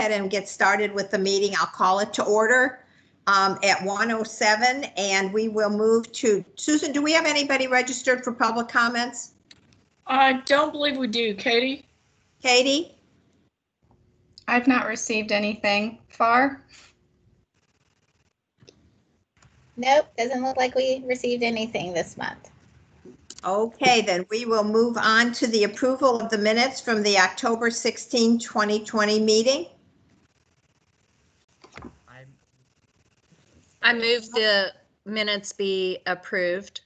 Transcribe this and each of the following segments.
ahead and get started with the meeting. I'll call it to order at 1:07, and we will move to, Susan, do we have anybody registered for public comments? I don't believe we do. Katie? Katie? I've not received anything far. Nope, doesn't look like we received anything this month. Okay, then we will move on to the approval of the minutes from the October 16, 2020 meeting. I move the minutes be approved.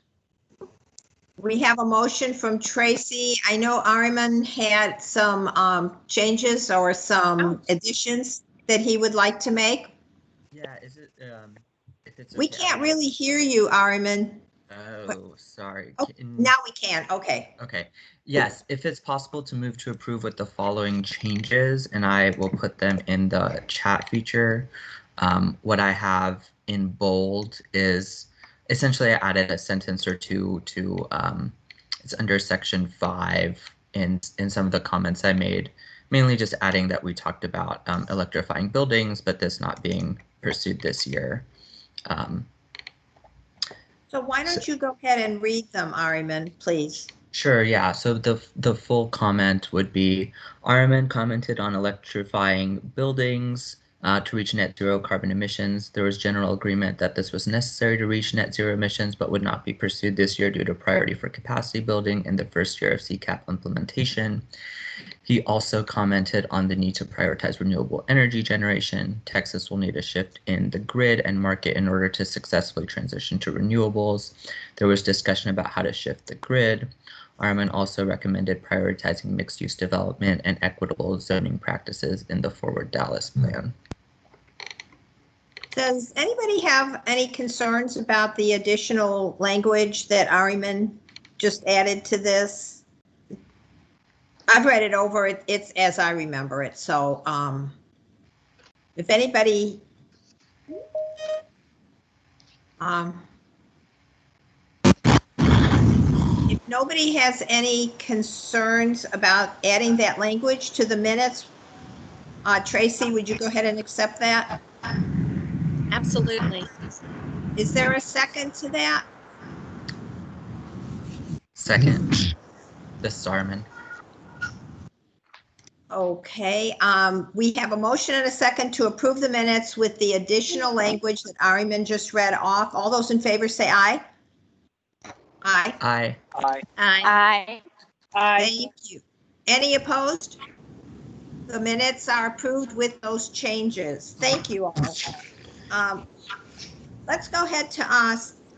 We have a motion from Tracy. I know Ariman had some changes or some additions that he would like to make. Yeah, is it, if it's We okay, can't really hear you, Ariman. Oh, sorry. Oh, now we can. Okay. Okay. Yes, if it's possible to move to approve with the following changes, and I will put them in the chat feature. What I have in bold is essentially I added a sentence or two to it's under section 5 in some of the comments I made, mainly just adding that we talked about electrifying buildings, but this not being pursued this year. So why don't you go ahead and read them, Ariman, please? Sure, yeah. So the full comment would be, Ariman commented on electrifying buildings to reach net zero carbon emissions. There was general agreement that this was necessary to reach net zero emissions, but would not be pursued this year due to priority for capacity building in the first year of CCAP implementation. He also commented on the need to prioritize renewable energy generation. Texas will need a shift in the grid and market in order to successfully transition to renewables. There was discussion about how to shift the grid. Ariman also recommended prioritizing mixed-use development and equitable zoning practices in the Forward Dallas plan. Does anybody have any concerns about the additional language that Ariman just added to this? I've read it over. It's as I remember it. So if anybody, if nobody has any concerns about adding that language to the minutes, Tracy, would you go ahead and accept that? Absolutely. Is there a second to that? Second, this is Ariman. Okay, we have a motion and a second to approve the minutes with the additional language that Ariman just read off. All those in favor say aye. Aye. Aye. Aye. Aye. Thank you. Any opposed? The minutes are approved with those changes. Thank you all. Let's go ahead to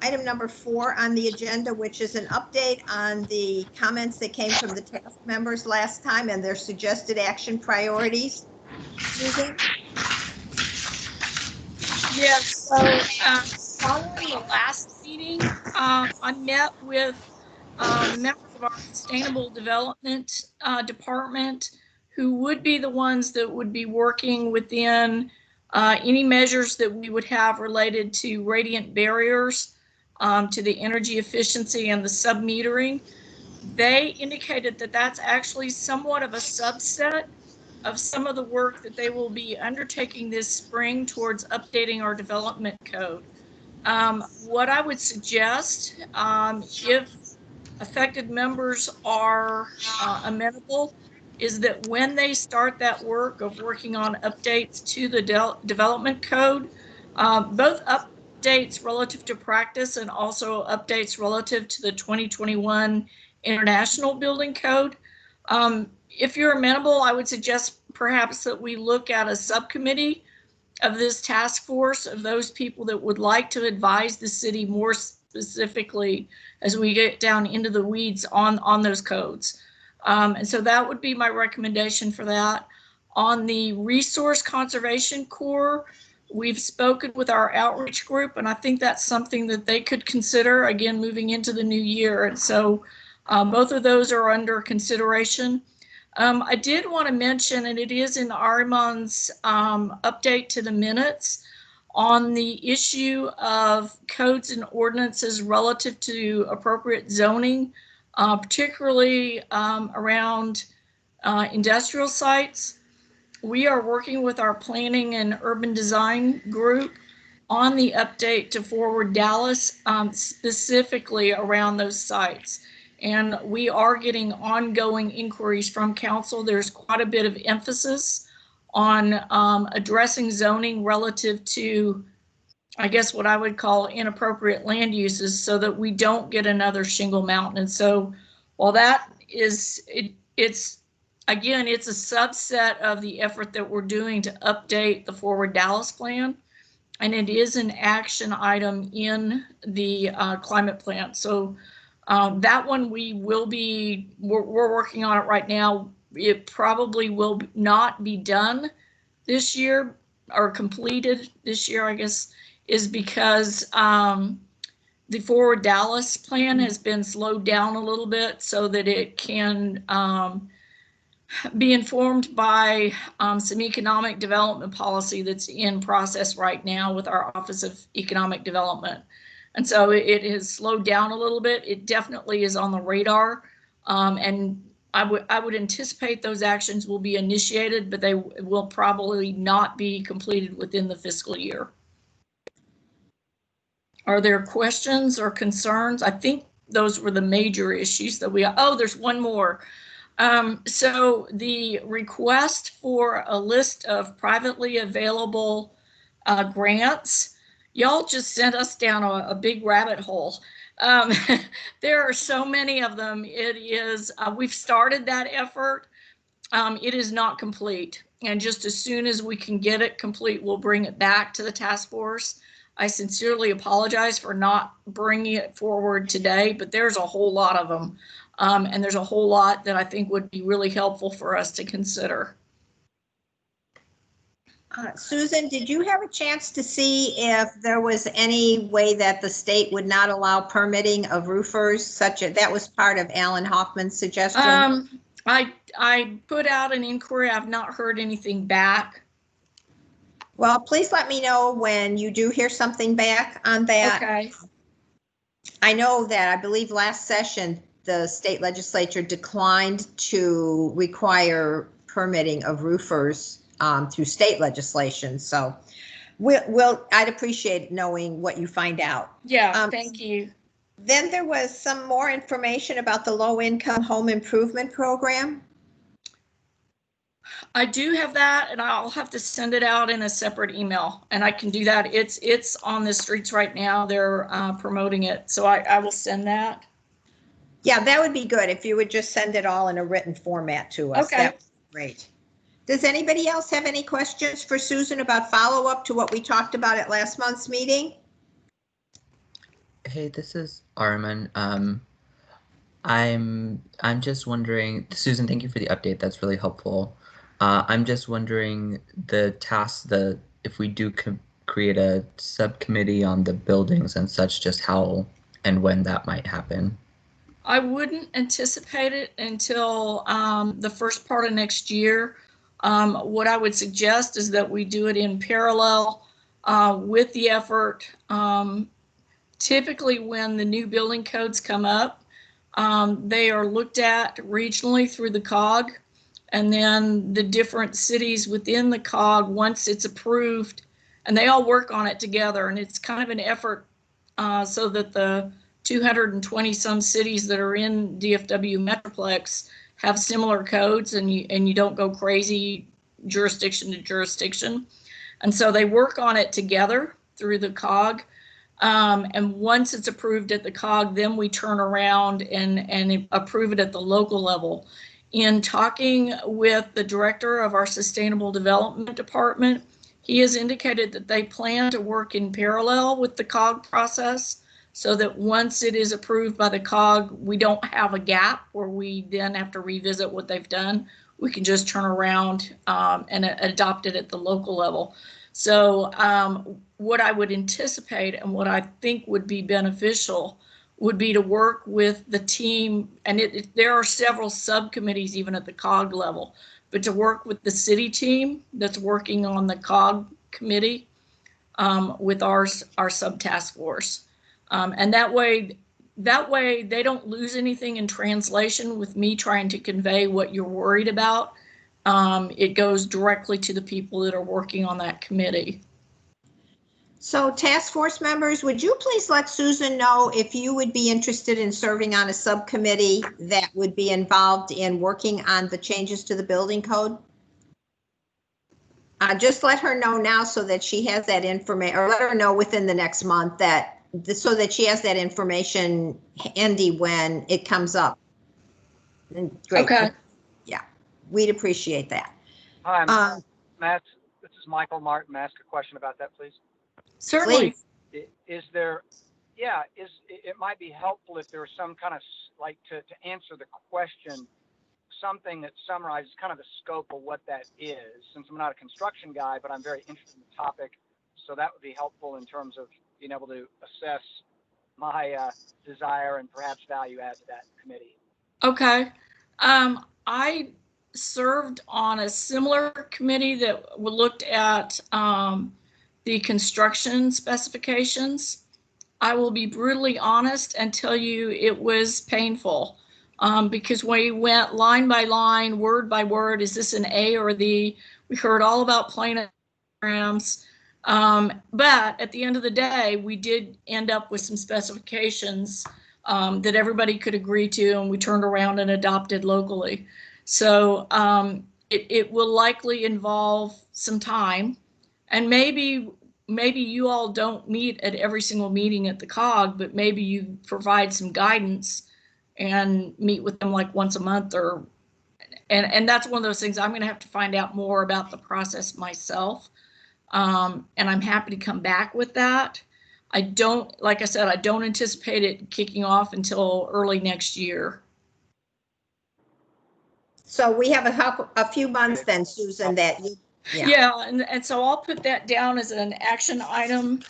item number 4 on the agenda, which is an update on the comments that came from the task members last time and their suggested action priorities. Susan? Yes, so following the last meeting, I met with members of our Sustainable Development Department who would be the ones that would be working within any measures that we would have related to radiant barriers, to the energy efficiency and the sub-metering. They indicated that that's actually somewhat of a subset of some of the work that they will be undertaking this spring towards updating our development code. What I would suggest, if affected members are amenable, is that when they start that work of working on updates to the development code, both updates relative to practice and also updates relative to the 2021 International Building Code. If you're amenable, I would suggest perhaps that we look at a subcommittee of this task force of those people that would like to advise the city more specifically as we get down into the weeds on those codes. And so that would be my recommendation for that. On the Resource Conservation Corps, we've spoken with our outreach group, and I think that's something that they could consider, again, moving into the new year. And so both of those are under consideration. I did want to mention, and it is in Ariman's update to the minutes, on the issue of codes and ordinances relative to appropriate zoning, particularly around industrial sites. we are working with our planning and urban design group on the update to Forward Dallas, specifically around those sites. And we are getting ongoing inquiries from council. There's quite a bit of emphasis on addressing zoning relative to, I guess, what I would call inappropriate land uses, so that we don't get another Shingle Mountain. And so while that is, it's again, it's a subset of the effort that we're doing to update the Forward Dallas plan. And it is an action item in the climate plan. So that one we're working on it right now. It probably will not be done this year, or completed this year, I guess, is because the Forward Dallas plan has been slowed down a little bit so that it can be informed by some economic development policy that's in process right now with our Office of Economic Development. And so it has slowed down a little bit. It definitely is on the radar. And I would anticipate those actions will be initiated, but they will probably not be completed within the fiscal year. Are there questions or concerns? I think those were the major issues that there's one more. So the request for a list of privately available grants, y'all just sent us down a big rabbit hole. There are so many of them. It is, we've started that effort. It is not complete. And just as soon as we can get it complete, we'll bring it back to the task force. I sincerely apologize for not bringing it forward today, but there's a whole lot of them. And there's a whole lot that I think would be really helpful for us to consider. Susan, did you have a chance to see if there was any way that the state would not allow permitting of roofers, that was part of Alan Hoffman's suggestion? I put out an inquiry. I've not heard anything back. Well, please let me know when you do hear something back on that. Okay. I know that I believe last session, the state legislature declined to require permitting of roofers through state legislation. So I'd appreciate knowing what you find out. Yeah, thank you. Then there was some more information about the low-income home improvement program. I do have that, and I'll have to send it out in a separate email, and I can do that. It's on the streets right now. They're promoting it, so I will send that. Yeah, that would be good if you would just send it all in a written format to us. Okay. That's great. Does anybody else have any questions for Susan about follow-up to what we talked about at last month's meeting? Hey, this is Armin. I'm just wondering, Susan, thank you for the update. That's really helpful. I'm just wondering if we do create a subcommittee on the buildings and such, just how and when that might happen. I wouldn't anticipate it until the first part of next year. What I would suggest is that we do it in parallel with the effort. Typically, when the new building codes come up, they are looked at regionally through the COG, and then the different cities within the COG, once it's approved, and they all work on it together, and it's kind of an effort so that the 220 some cities that are in DFW Metroplex have similar codes, and you don't go crazy jurisdiction to jurisdiction. And so they work on it together through the COG. And once it's approved at the COG, then we turn around and approve it at the local level. In talking with the director of our Sustainable Development Department, he has indicated that they plan to work in parallel with the COG process, so that once it is approved by the COG, we don't have a gap where we then have to revisit what they've done. We can just turn around and adopt it at the local level. So what I would anticipate and what I think would be beneficial would be to work with the team, and there are several subcommittees even at the COG level, but to work with the city team that's working on the COG committee with our subtask force. And that way they don't lose anything in translation with me trying to convey what you're worried about. it goes directly to the people that are working on that committee. So task force members, would you please let Susan know if you would be interested in serving on a subcommittee that would be involved in working on the changes to the building code? Just let her know now so that she has that information, or let her know within the next month that, so that she has that information handy when it comes up. Great. Okay. Yeah, we'd appreciate that. Hi, Matt. This is Michael Martin. May I ask a question about that, please? Certainly. Is there, yeah, it might be helpful if there was some kind of, like, to answer the question, something that summarizes kind of the scope of what that is, since I'm not a construction guy, but I'm very interested in the topic. So that would be helpful in terms of being able to assess my desire and perhaps value add to that committee. Okay. I served on a similar committee that looked at the construction specifications. I will be brutally honest and tell you it was painful because we went line by line, word by word. Is this an A or the? We heard all about planograms. But at the end of the day, we did end up with some specifications that everybody could agree to, and we turned around and adopted locally. So it will likely involve some time, and maybe you all don't meet at every single meeting at the COG, but maybe you provide some guidance and meet with them like once a month, or and that's one of those things I'm going to have to find out more about the process myself. And I'm happy to come back with that. I don't, like I said, I don't anticipate it kicking off until early next year. So we have a few months then, Susan, that you, Yeah, and so I'll put that down as an action item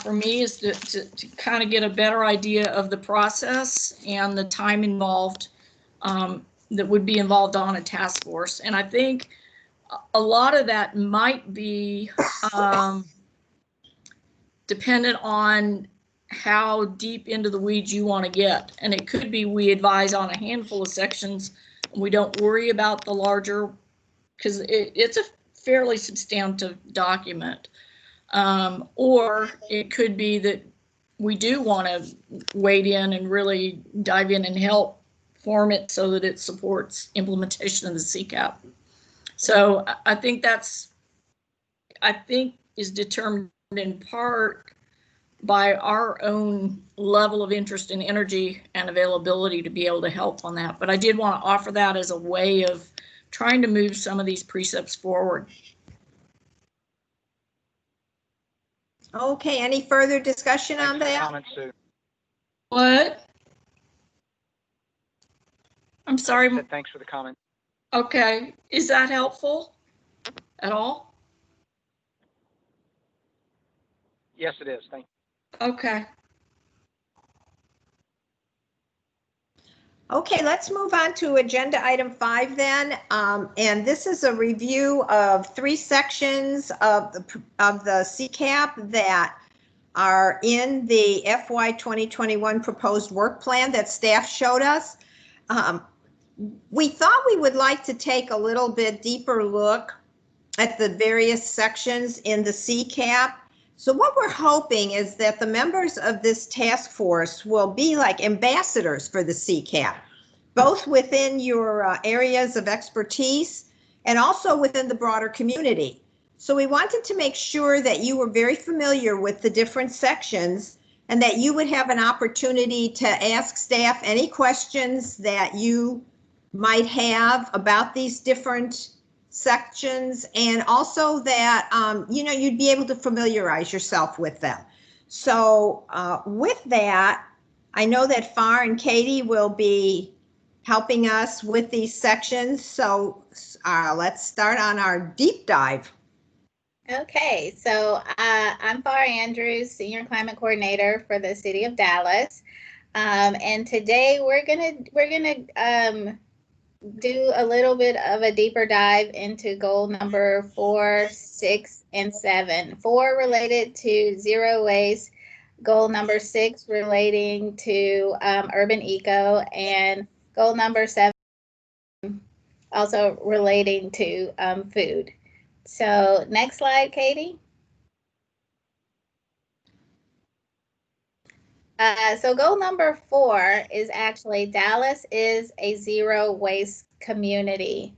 for me, is to kind of get a better idea of the process and the time involved that would be involved on a task force. And I think a lot of that might be dependent on how deep into the weeds you want to get. And it could be we advise on a handful of sections and we don't worry about the larger, because it's a fairly substantive document. Or it could be that we do want to wade in and really dive in and help form it so that it supports implementation of the CCAP. So I think is determined in part by our own level of interest in energy and availability to be able to help on that. But I did want to offer that as a way of trying to move some of these precepts forward. okay, any further discussion on that? Comment, Sue. What? I'm sorry. Thanks for the comment. Okay, is that helpful at all? Yes, it is. Thank you. Okay. Okay, let's move on to agenda item 5 then. And this is a review of 3 sections of the CCAP that are in the FY 2021 proposed work plan that staff showed us. We thought we would like to take a little bit deeper look at the various sections in the CCAP. So what we're hoping is that the members of this task force will be like ambassadors for the CCAP, both within your areas of expertise and also within the broader community. So we wanted to make sure that you were very familiar with the different sections and that you would have an opportunity to ask staff any questions that you might have about these different sections, and also that you'd be able to familiarize yourself with them. So with that, I know that Far and Katie will be helping us with these sections. So let's start on our deep dive. Okay, so I'm Far Andrews, Senior Climate Coordinator for the City of Dallas, and today we're gonna do a little bit of a deeper dive into goal number 4, 6, and 7. 4 related to zero waste, goal number 6 relating to urban eco, and goal number 7 also relating to food. So next slide, Katie. So goal number 4 is actually Dallas is a zero waste community.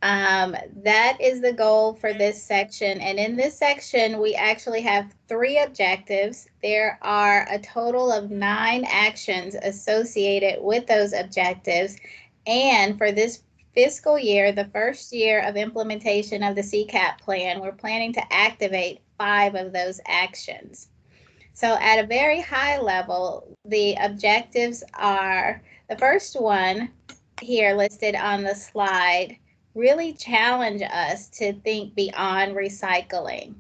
That is the goal for this section. And in this section, we actually have 3 objectives. There are a total of 9 actions associated with those objectives. And for this fiscal year, the first year of implementation of the CCAP plan, we're planning to activate 5 of those actions. So at a very high level, the objectives are, the first one here listed on the slide really challenge us to think beyond recycling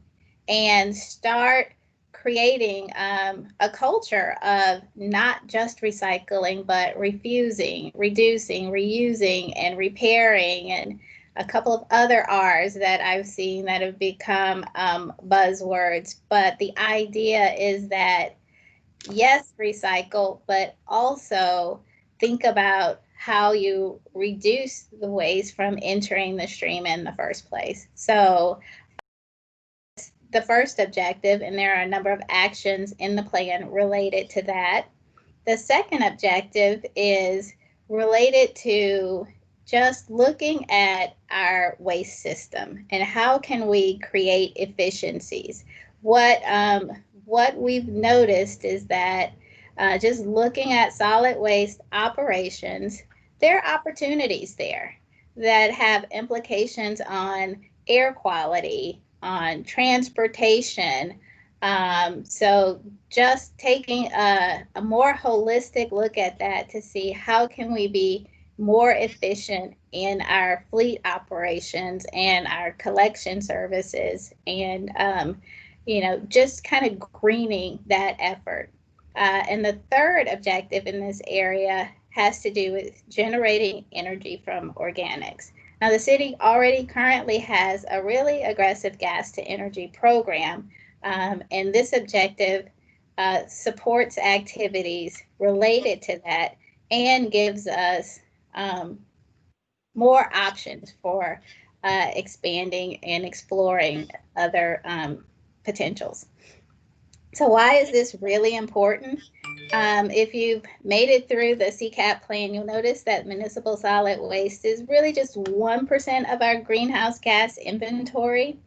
and start creating a culture of not just recycling, but refusing, reducing, reusing, and repairing, and a couple of other R's that I've seen that have become buzzwords. But the idea is that, yes, recycle, but also think about how you reduce the waste from entering the stream in the first place. So the first objective, and there are a number of actions in the plan related to that. The second objective is related to just looking at our waste system and how can we create efficiencies. What we've noticed is that just looking at solid waste operations, there are opportunities there that have implications on air quality, on transportation. So just taking a more holistic look at that to see how can we be more efficient in our fleet operations and our collection services, and just kind of greening that effort. And the third objective in this area has to do with generating energy from organics. Now, the city already currently has a really aggressive gas to energy program, and this objective supports activities related to that and gives us more options for expanding and exploring other potentials. So why is this really important? If you've made it through the CCAP plan, you'll notice that municipal solid waste is really just 1% of our greenhouse gas inventory.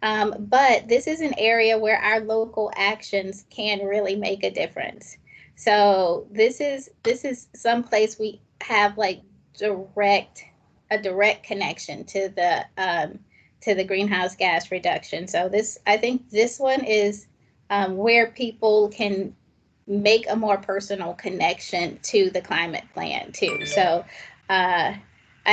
But this is an area where our local actions can really make a difference. So this is some place we have like a direct connection to the greenhouse gas reduction. So I think this one is where people can make a more personal connection to the climate plan too. So I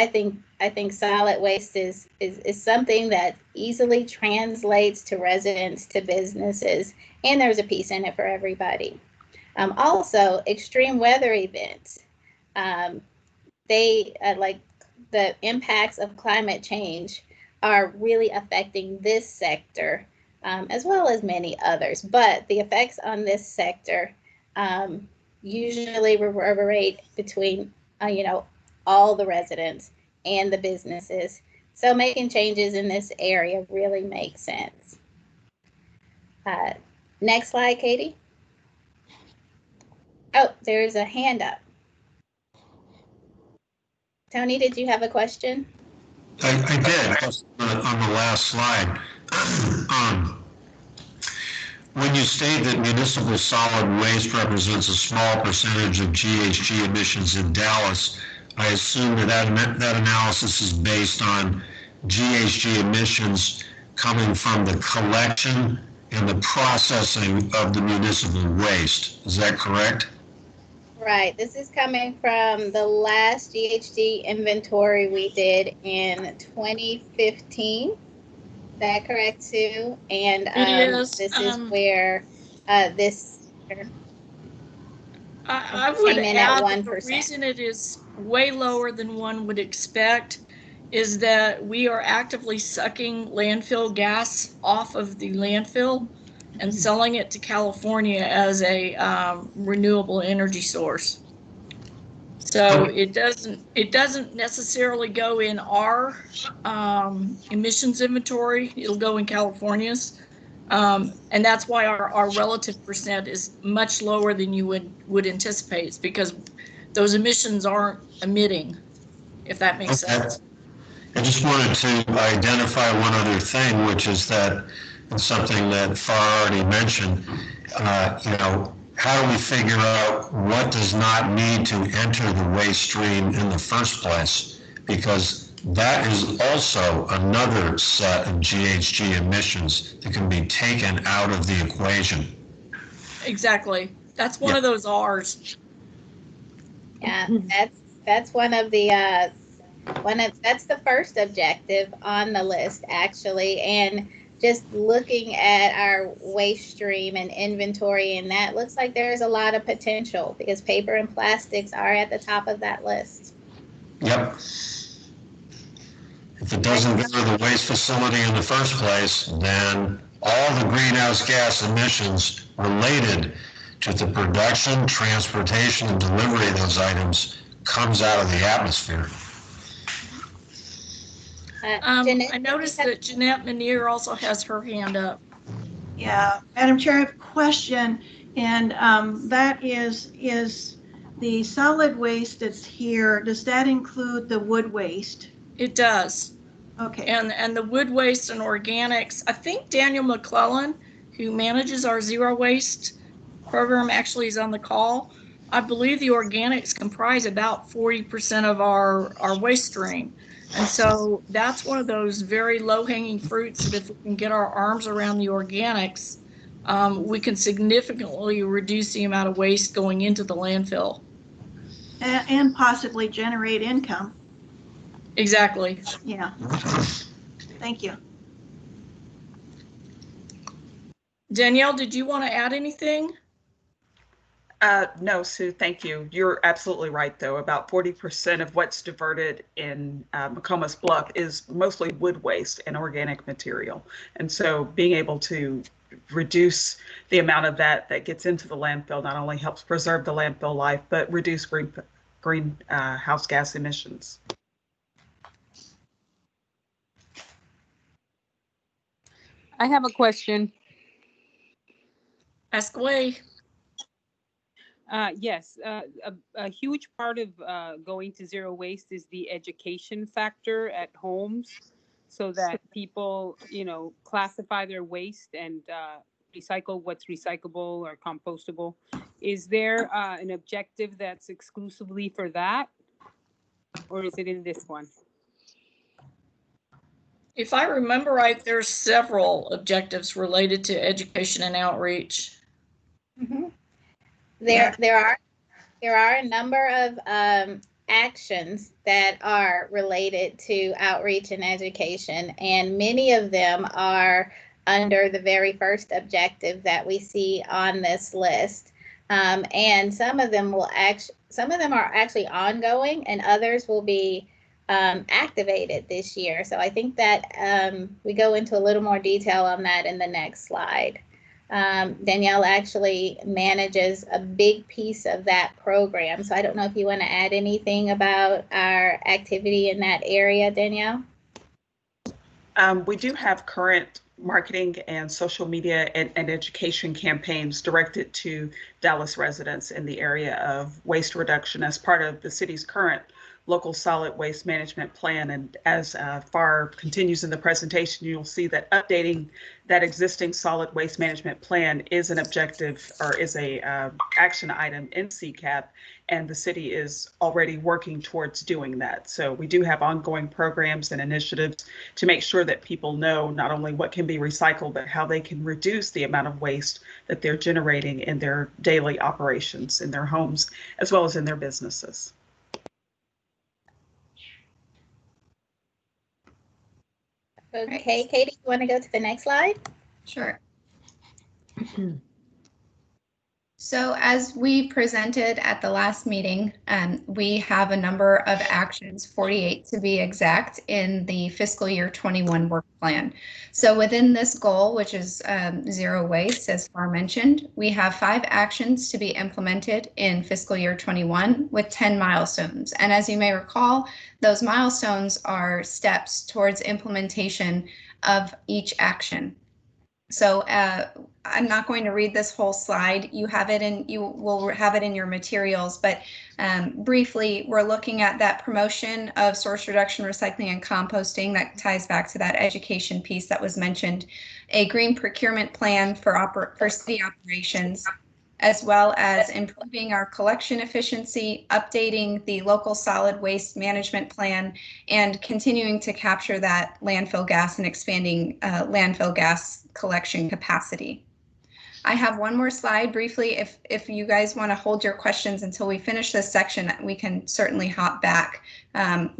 think solid waste is something that easily translates to residents, to businesses, and there's a piece in it for everybody. Also, extreme weather events. They like the impacts of climate change are really affecting this sector as well as many others. But the effects on this sector usually reverberate between all the residents and the businesses. So making changes in this area really makes sense. Next slide, Katie. Oh, there's a hand up. Tony, did you have a question? I did, just on the last slide. When you state that municipal solid waste represents a small percentage of GHG emissions in Dallas, I assume that analysis is based on GHG emissions coming from the collection and the processing of the municipal waste. Is that correct? Right. This is coming from the last GHG inventory we did in 2015. Is that correct, Sue? And this is where this I would came in add at 1%. The reason it is way lower than one would expect is that we are actively sucking landfill gas off of the landfill and selling it to California as a renewable energy source. So it doesn't necessarily go in our emissions inventory. It'll go in California's. And that's why our relative percent is much lower than you would anticipate. It's because those emissions aren't emitting, if that makes sense. I just wanted to identify one other thing, which is that, and something that Farr already mentioned, how do we figure out what does not need to enter the waste stream in the first place? Because that is also another set of GHG emissions that can be taken out of the equation. Exactly. That's one of those R's. Yeah, that's one of the that's the first objective on the list, actually. And just looking at our waste stream and inventory, and that looks like there's a lot of potential because paper and plastics are at the top of that list. Yep. If it doesn't go to the waste facility in the first place, then all the greenhouse gas emissions related to the production, transportation, and delivery of those items comes out of the atmosphere. I noticed that Jeanette Menier also has her hand up. Yeah, Madam Chair, I have a question, and that is the solid waste that's here, does that include the wood waste? It does. Okay. And the wood waste and organics, I think Daniel McClellan, who manages our zero waste program, actually is on the call. I believe the organics comprise about 40% of our waste stream. And so that's one of those very low-hanging fruits that if we can get our arms around the organics, we can significantly reduce the amount of waste going into the landfill. And possibly generate income. Exactly. Yeah. Thank you. Danielle, did you want to add anything? No, Sue, thank you. You're absolutely right, though. About 40% of what's diverted in McComas Bluff is mostly wood waste and organic material. And so being able to reduce the amount of that gets into the landfill not only helps preserve the landfill life, but reduce greenhouse gas emissions. I have a question. Ask away. Yes, a huge part of going to zero waste is the education factor at homes so that people, classify their waste and recycle what's recyclable or compostable. Is there an objective that's exclusively for that? Or is it in this one? If I remember right, there's several objectives related to education and outreach. Mm-hmm. There are a number of actions that are related to outreach and education, and many of them are under the very first objective that we see on this list. And some of them are actually ongoing, and others will be activated this year. So I think that we go into a little more detail on that in the next slide. Danielle actually manages a big piece of that program. So I don't know if you want to add anything about our activity in that area, Danielle? We do have current marketing and social media and education campaigns directed to Dallas residents in the area of waste reduction as part of the city's current local solid waste management plan. And as Farr continues in the presentation, you'll see that updating that existing solid waste management plan is an objective or is a action item in CCAP, and the city is already working towards doing that. So we do have ongoing programs and initiatives to make sure that people know not only what can be recycled, but how they can reduce the amount of waste that they're generating in their daily operations, in their homes, as well as in their businesses. Okay, Katie, you want to go to the next slide? Sure. So as we presented at the last meeting, we have a number of actions, 48 to be exact, in the fiscal year 21 work plan. So within this goal, which is zero waste, as Far mentioned, we have 5 actions to be implemented in fiscal year 21 with 10 milestones. And as you may recall, those milestones are steps towards implementation of each action. So I'm not going to read this whole slide. You will have it in your materials, but briefly, we're looking at that promotion of source reduction, recycling, and composting that ties back to that education piece that was mentioned, a green procurement plan for city operations, as well as improving our collection efficiency, updating the local solid waste management plan, and continuing to capture that landfill gas and expanding landfill gas collection capacity. I have one more slide briefly. If you guys want to hold your questions until we finish this section, we can certainly hop back.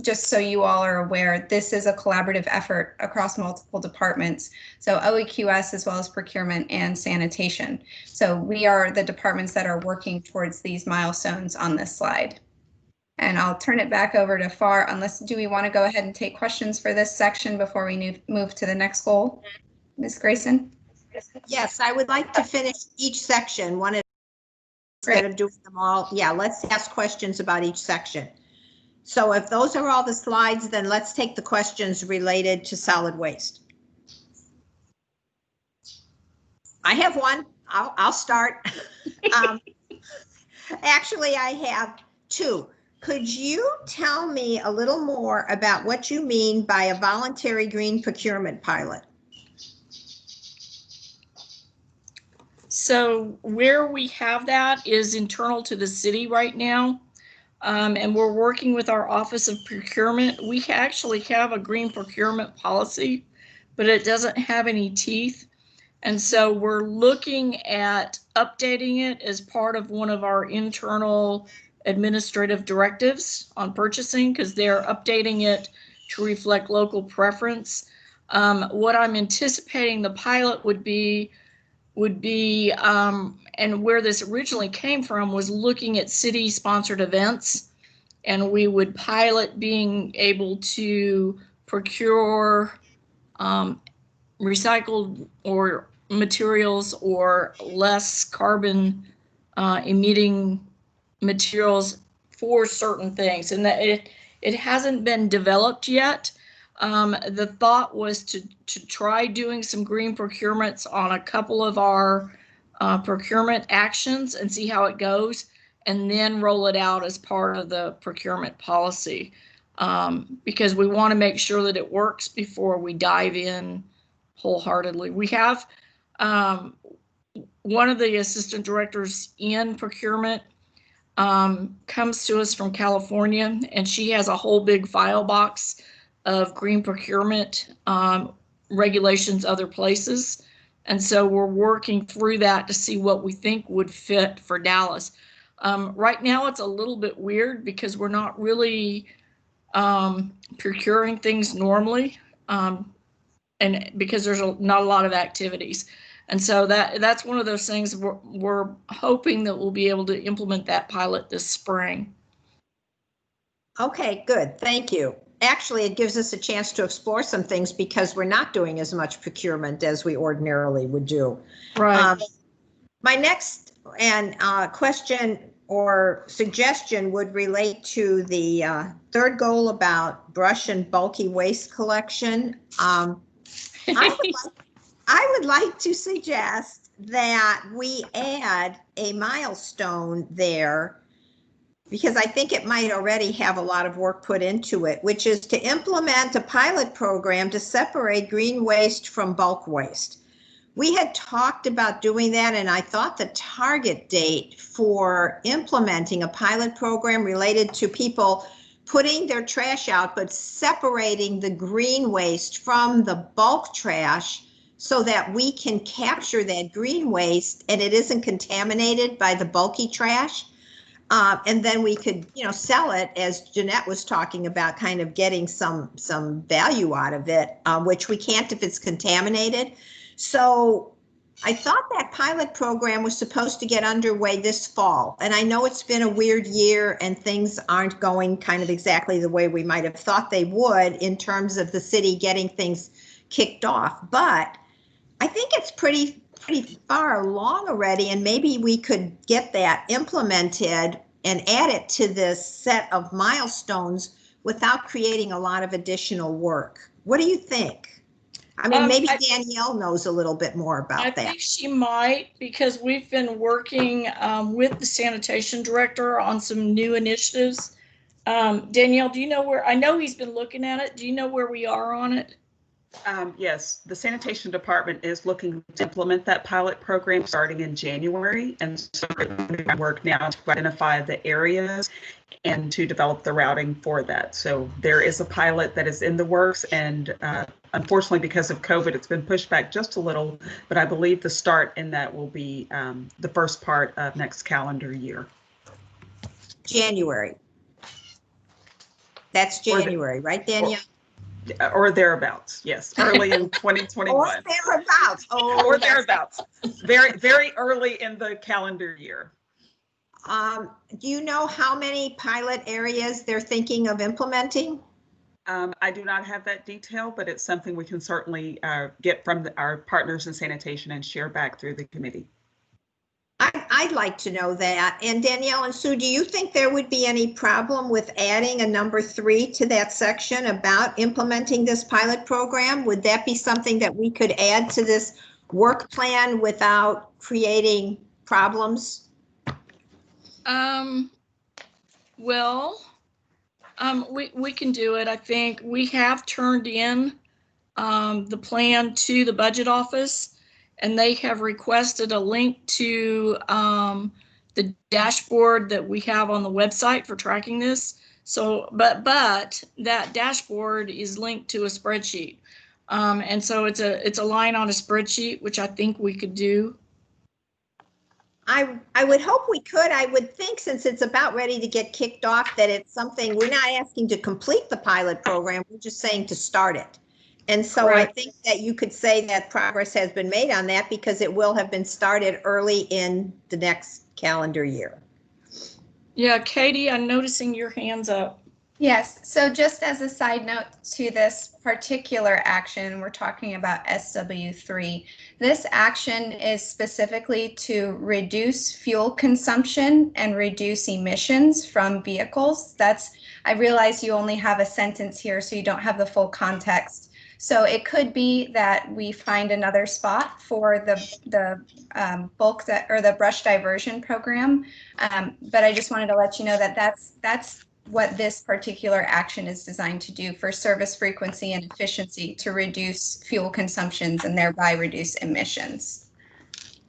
Just so you all are aware, this is a collaborative effort across multiple departments. So OEQS as well as procurement and sanitation. So we are the departments that are working towards these milestones on this slide. And I'll turn it back over to Far, unless, do we want to go ahead and take questions for this section before we move to the next goal? Ms. Grayson? Yes, I would like to finish each section one instead of doing them all. Yeah, let's ask questions about each section. So if those are all the slides, then let's take the questions related to solid waste. I have one. I'll start. Actually, I have 2. Could you tell me a little more about what you mean by a voluntary green procurement pilot? So where we have that is internal to the city right now. And we're working with our Office of Procurement. We actually have a green procurement policy, but it doesn't have any teeth. And so we're looking at updating it as part of one of our internal administrative directives on purchasing, because they're updating it to reflect local preference. What I'm anticipating the pilot would be, and where this originally came from was looking at city-sponsored events, and we would pilot being able to procure recycled or materials or less carbon emitting materials for certain things, and that it hasn't been developed yet. The thought was to try doing some green procurements on a couple of our procurement actions and see how it goes, and then roll it out as part of the procurement policy, because we want to make sure that it works before we dive in wholeheartedly. We have one of the assistant directors in procurement comes to us from California, and she has a whole big file box of green procurement regulations other places. And so we're working through that to see what we think would fit for Dallas. Right now it's a little bit weird because we're not really procuring things normally, and because there's not a lot of activities. And so that's one of those things we're hoping that we'll be able to implement that pilot this spring. Okay, good. Thank you. Actually, it gives us a chance to explore some things because we're not doing as much procurement as we ordinarily would do. Right. My next question or suggestion would relate to the third goal about brush and bulky waste collection. I would like to suggest that we add a milestone there, because I think it might already have a lot of work put into it, which is to implement a pilot program to separate green waste from bulk waste. We had talked about doing that, and I thought the target date for implementing a pilot program related to people putting their trash out, but separating the green waste from the bulk trash so that we can capture that green waste and it isn't contaminated by the bulky trash. And then we could, sell it, as Jeanette was talking about, kind of getting some value out of it, which we can't if it's contaminated. So I thought that pilot program was supposed to get underway this fall. And I know it's been a weird year and things aren't going kind of exactly the way we might have thought they would in terms of the city getting things kicked off. But I think it's pretty far along already, and maybe we could get that implemented and add it to this set of milestones without creating a lot of additional work. What do you think? I mean, maybe Danielle knows a little bit more about that. I think she might, because we've been working with the sanitation director on some new initiatives. Danielle, do you know where, I know he's been looking at it. Do you know where we are on it? Yes, the sanitation department is looking to implement that pilot program starting in January. And so we're doing work now to identify the areas and to develop the routing for that. So there is a pilot that is in the works, and unfortunately, because of COVID, it's been pushed back just a little, but I believe the start in that will be the first part of next calendar year. January. That's January, right, Danielle? Or thereabouts, yes, early in 2021. Or thereabouts. Oh, or thereabouts. Very, very early in the calendar year. Do you know how many pilot areas they're thinking of implementing? I do not have that detail, but it's something we can certainly get from our partners in sanitation and share back through the committee. I'd like to know that. And Danielle and Sue, do you think there would be any problem with adding a number 3 to that section about implementing this pilot program? Would that be something that we could add to this work plan without creating problems? We can do it. I think we have turned in the plan to the budget office, and they have requested a link to the dashboard that we have on the website for tracking this. So, but that dashboard is linked to a spreadsheet. And so it's a line on a spreadsheet, which I think we could do. I would hope we could. I would think, since it's about ready to get kicked off, that it's something, we're not asking to complete the pilot program, we're just saying to start it. And so correct. I think that you could say that progress has been made on that because it will have been started early in the next calendar year. Yeah, Katie, I'm noticing your hands up. Yes, so just as a side note to this particular action, we're talking about SW3. This action is specifically to reduce fuel consumption and reduce emissions from vehicles. I realize you only have a sentence here, so you don't have the full context. So it could be that we find another spot for the the brush diversion program. But I just wanted to let you know that that's what this particular action is designed to do for service frequency and efficiency, to reduce fuel consumptions and thereby reduce emissions.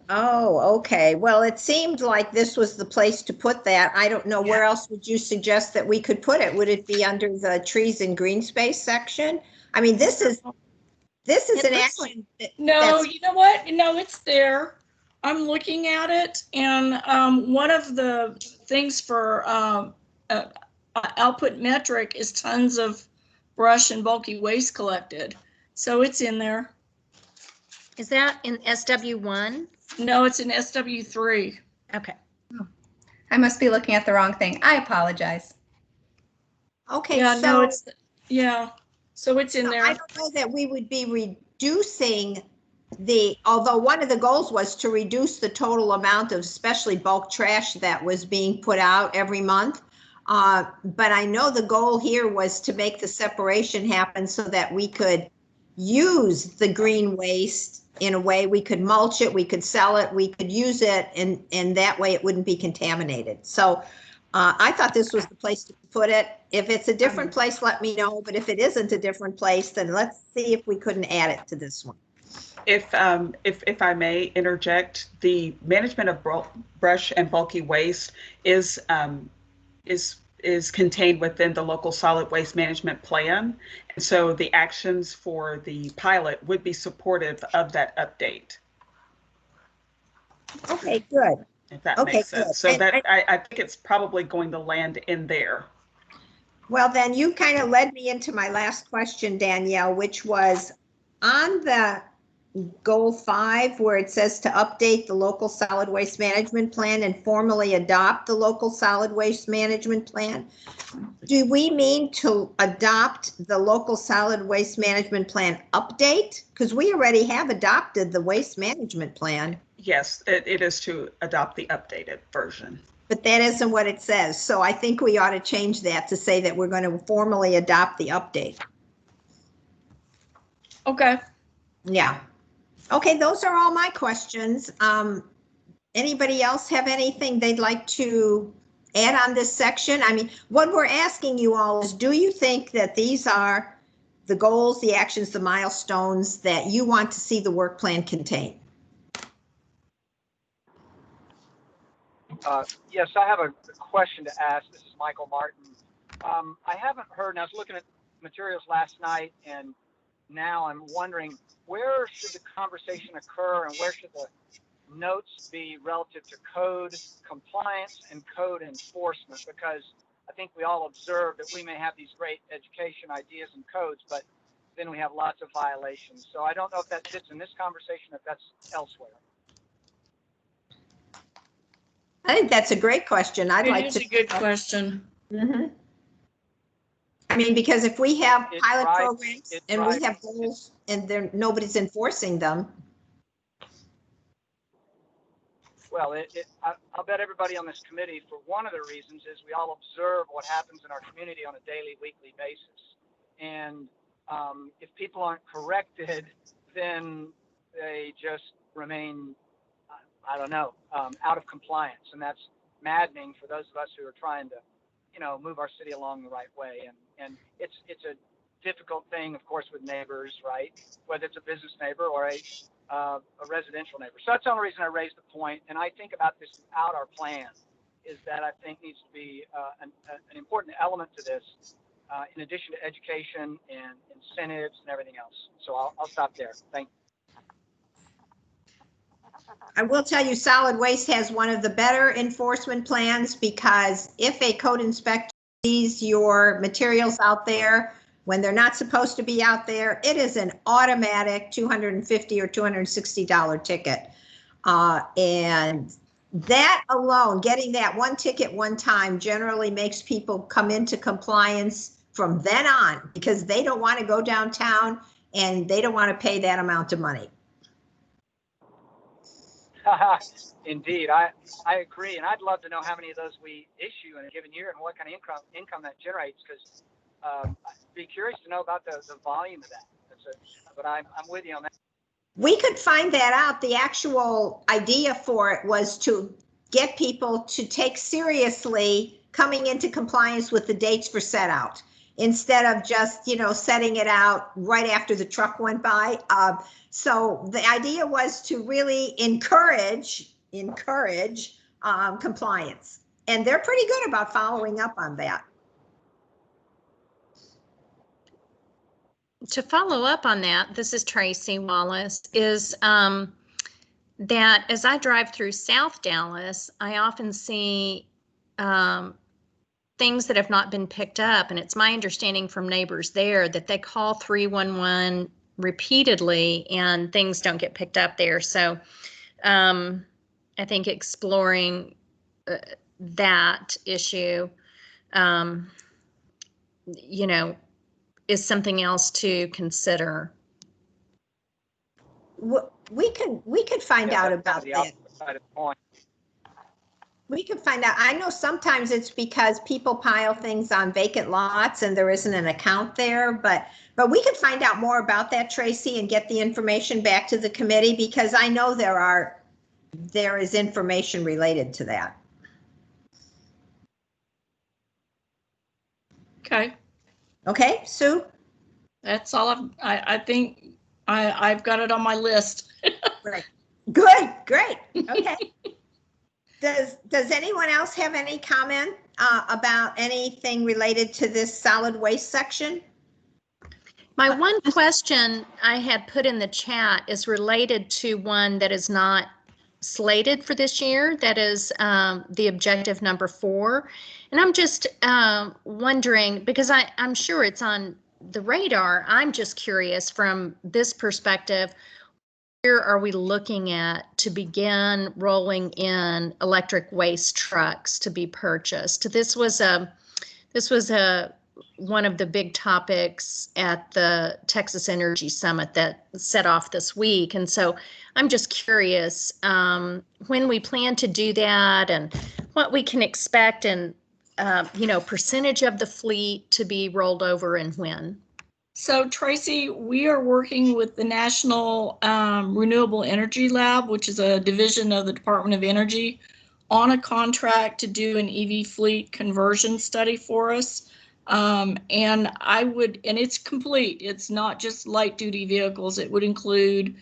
Oh, okay. Well, it seemed like this was the place to put that. I don't know, where else would you suggest that we could put it? Would it be under the trees and green space section? I mean, this is an action. No, you know what? No, it's there. I'm looking at it, and one of the things for output metric is tons of brush and bulky waste collected. So it's in there. Is that in SW1? No, it's in SW3. Okay. I must be looking at the wrong thing. I apologize. Okay, yeah, so no, it's so it's in there. I don't know that we would be reducing although one of the goals was to reduce the total amount of especially bulk trash that was being put out every month. But I know the goal here was to make the separation happen so that we could use the green waste in a way. We could mulch it, we could sell it, we could use it, and that way it wouldn't be contaminated. So I thought this was the place to put it. If it's a different place, let me know. But if it isn't a different place, then let's see if we couldn't add it to this one. If I may interject, the management of brush and bulky waste is contained within the local solid waste management plan. And so the actions for the pilot would be supportive of that update. Okay, good. If that makes sense. So I think it's probably going to land in there. Well, then you kind of led me into my last question, Danielle, which was on the goal 5, where it says to update the local solid waste management plan and formally adopt the local solid waste management plan. Do we mean to adopt the local solid waste management plan update? Because we already have adopted the waste management plan, Yes, it is to adopt the updated version. but that isn't what it says. So I think we ought to change that to say that we're going to formally adopt the update. Okay. Yeah. Okay, those are all my questions. Anybody else have anything they'd like to add on this section? I mean, what we're asking you all is, do you think that these are the goals, the actions, the milestones that you want to see the work plan contain? Yes, I have a question to ask. This is Michael Martin. I haven't heard, and I was looking at materials last night, and now I'm wondering, where should the conversation occur and where should the notes be relative to code compliance and code enforcement? Because I think we all observe that we may have these great education ideas and codes, but then we have lots of violations. So I don't know if that fits in this conversation, if that's elsewhere. I think that's a great question. I'd like It is to. a good question. Mhm. I mean, because if we have It's pilot right. programs It's and right. we have goals and there nobody's enforcing them. Well, I'll bet everybody on this committee, for one of the reasons is we all observe what happens in our community on a daily, weekly basis. And if people aren't corrected, then they just remain, I don't know, out of compliance. And that's maddening for those of us who are trying to, move our city along the right way. And it's a difficult thing, of course, with neighbors, right? Whether it's a business neighbor or a residential neighbor. So that's the only reason I raised the point. And I think about this throughout our plan, is that I think needs to be an important element to this, in addition to education and incentives and everything else. So I'll stop there. Thank you. I will tell you, solid waste has one of the better enforcement plans, because if a code inspector sees your materials out there when they're not supposed to be out there, it is an automatic $250 or $260 ticket. And that alone, getting that one ticket one time, generally makes people come into compliance from then on, because they don't want to go downtown and they don't want to pay that amount of money. Indeed, I agree, and I'd love to know how many of those we issue in a given year and what kind of income that generates. Because I'd be curious to know about the volume of that. But I'm with you on that. We could find that out. The actual idea for it was to get people to take seriously coming into compliance with the dates for set out, instead of just, setting it out right after the truck went by. So the idea was to really encourage compliance, and they're pretty good about following up on that. To follow up on that, this is Tracy Wallace, is that as I drive through South Dallas, I often see things that have not been picked up. And it's my understanding from neighbors there that they call 311 repeatedly and things don't get picked up there. So I think exploring that issue, is something else to consider. We could find out about that. We could find out. I know sometimes it's because people pile things on vacant lots and there isn't an account there, but we could find out more about that, Tracy, and get the information back to the committee, because I know there is information related to that. Okay. Okay, Sue? That's all I think I've got it on my list. Right. Good, great. Okay. Does anyone else have any comment about anything related to this solid waste section? My one question I had put in the chat is related to one that is not slated for this year. That is the objective number 4. And I'm just wondering, because I'm sure it's on the radar, I'm just curious from this perspective, year are we looking at to begin rolling in electric waste trucks to be purchased? This was one of the big topics at the Texas Energy Summit that set off this week. And so I'm just curious when we plan to do that and what we can expect and, percentage of the fleet to be rolled over and when. So Tracy, we are working with the National Renewable Energy Lab, which is a division of the Department of Energy, on a contract to do an EV fleet conversion study for us. And it's complete. It's not just light duty vehicles. It would include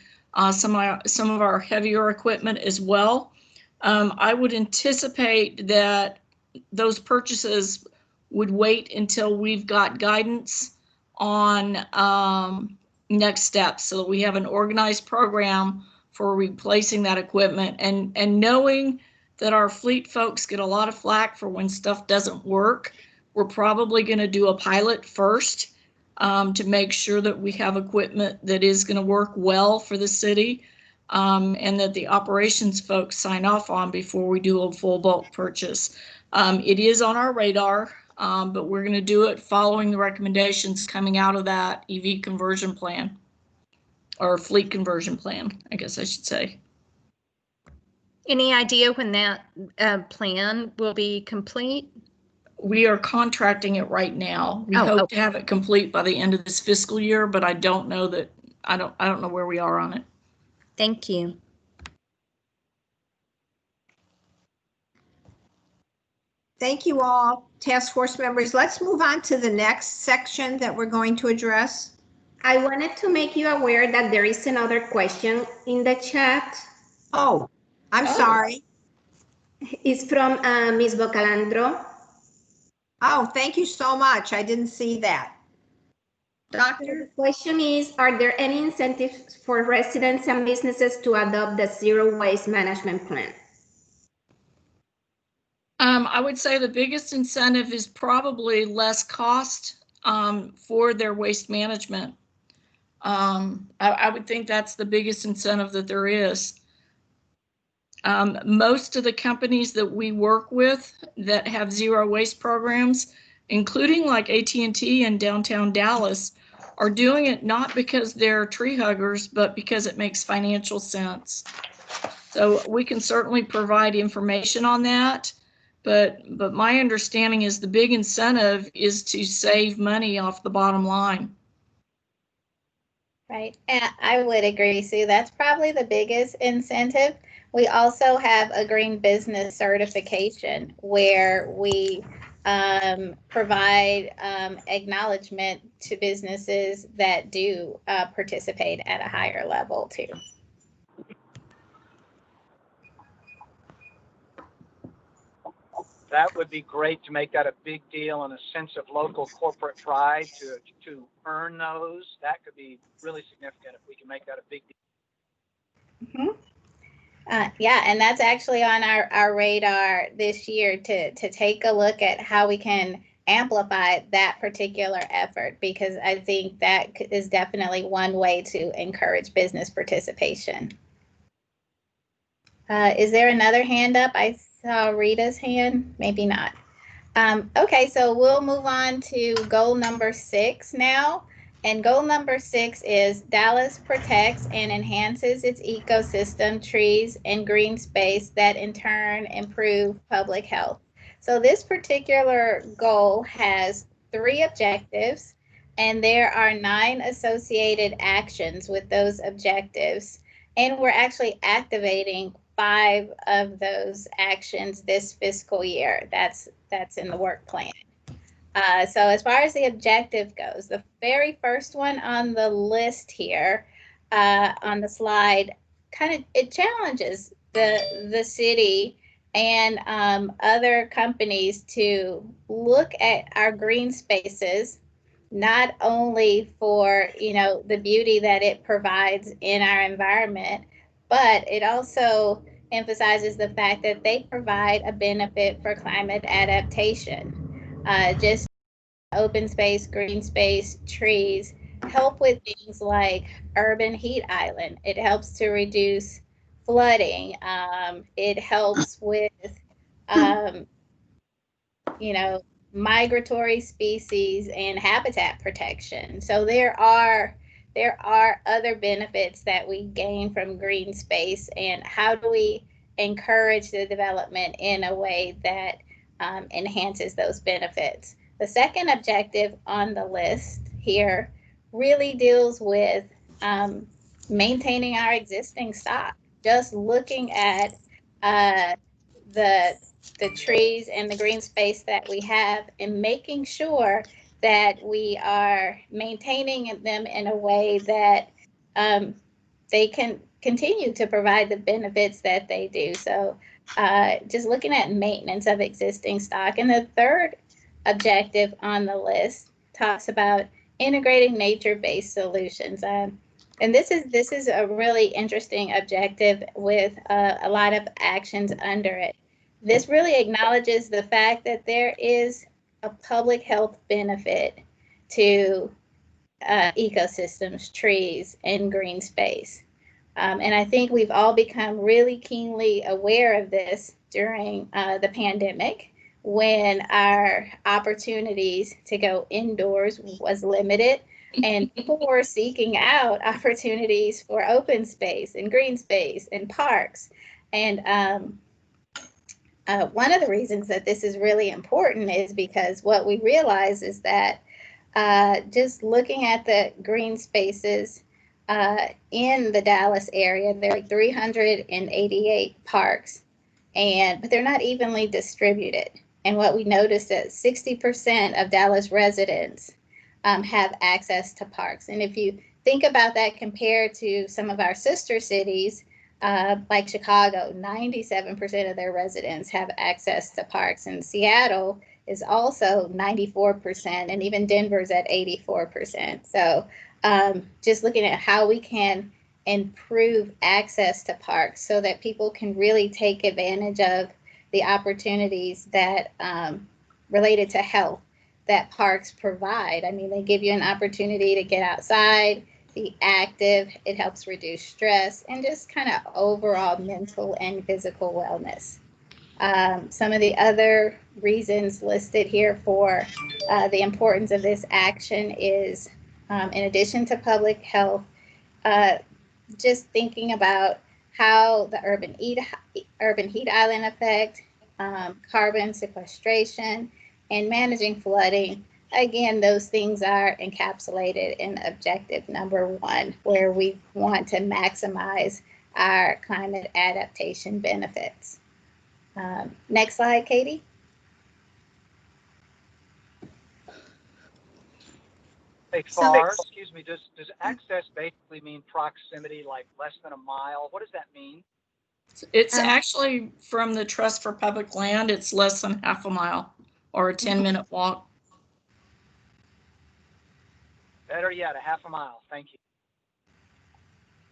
some of our heavier equipment as well. I would anticipate that those purchases would wait until we've got guidance on next steps, so that we have an organized program for replacing that equipment, and knowing that our fleet folks get a lot of flack for when stuff doesn't work. We're probably going to do a pilot first to make sure that we have equipment that is going to work well for the city, and that the operations folks sign off on before we do a full bulk purchase. It is on our radar. But we're going to do it following the recommendations coming out of that EV conversion plan, or fleet conversion plan, I guess I should say. Any idea when that plan will be complete? We are contracting it right now. We hope to have it complete by the end of this fiscal year, but I don't know that. I don't know where we are on it. Thank you. Thank you all, task force members. Let's move on to the next section that we're going to address. I wanted to make you aware that there is another question in the chat. Oh, I'm sorry. It's from Ms. Bocalandro. Oh, thank you so much. I didn't see that. Doctor? The question is, are there any incentives for residents and businesses to adopt the zero waste management plan? I would say the biggest incentive is probably less cost for their waste management. I would think that's the biggest incentive that there is. Most of the companies that we work with that have zero waste programs, including like AT&T in downtown Dallas, are doing it not because they're tree huggers, but because it makes financial sense. So we can certainly provide information on that. But my understanding is the big incentive is to save money off the bottom line. Right, and I would agree, Sue. That's probably the biggest incentive. We also have a green business certification where we provide acknowledgement to businesses that do participate at a higher level too. That would be great to make that a big deal and a sense of local corporate pride to earn those. That could be really significant if we can make that a big deal. Mm-hmm. Yeah, and that's actually on our radar this year to take a look at how we can amplify that particular effort, because I think that is definitely one way to encourage business participation. Is there another hand up? I saw Rita's hand, maybe not. Okay, so we'll move on to goal number 6 now. And goal number 6 is Dallas protects and enhances its ecosystem, trees, and green space that in turn improve public health. So this particular goal has 3 objectives, and there are 9 associated actions with those objectives. And we're actually activating 5 of those actions this fiscal year. That's in the work plan. So as far as the objective goes, the very first one on the list here on the slide, it challenges the city and other companies to look at our green spaces, not only for the beauty that it provides in our environment, but it also emphasizes the fact that they provide a benefit for climate adaptation. Just open space, green space, trees help with things like urban heat island. It helps to reduce flooding. It helps with, you know, migratory species and habitat protection. So there are other benefits that we gain from green space, and how do we encourage the development in a way that enhances those benefits. The second objective on the list here really deals with maintaining our existing stock. Just looking at the trees and the green space that we have, and making sure that we are maintaining them in a way that they can continue to provide the benefits that they do. So just looking at maintenance of existing stock. And the third objective on the list talks about integrating nature-based solutions. And this is a really interesting objective with a lot of actions under it. This really acknowledges the fact that there is a public health benefit to ecosystems, trees, and green space. And I think we've all become really keenly aware of this during the pandemic, when our opportunities to go indoors was limited, and people were seeking out opportunities for open space and green space and parks. And one of the reasons that this is really important is because what we realize is that just looking at the green spaces in the Dallas area, there are 388 parks, but they're not evenly distributed. And what we noticed that 60% of Dallas residents have access to parks. And if you think about that compared to some of our sister cities, like Chicago, 97% of their residents have access to parks. And Seattle is also 94%, and even Denver's at 84%. So just looking at how we can improve access to parks so that people can really take advantage of the opportunities that related to health that parks provide. I mean, they give you an opportunity to get outside, be active. It helps reduce stress and just kind of overall mental and physical wellness. Some of the other reasons listed here for the importance of this action is, in addition to public health, just thinking about how the urban heat island effect, carbon sequestration, and managing flooding. Again, those things are encapsulated in objective number 1, where we want to maximize our climate adaptation benefits. Next slide, Katie. Hey, Far, excuse me, does access basically mean proximity, like less than a mile? What does that mean? It's actually from the Trust for Public Land, it's less than half a mile or a 10-minute walk. Better yet, a half a mile. Thank you.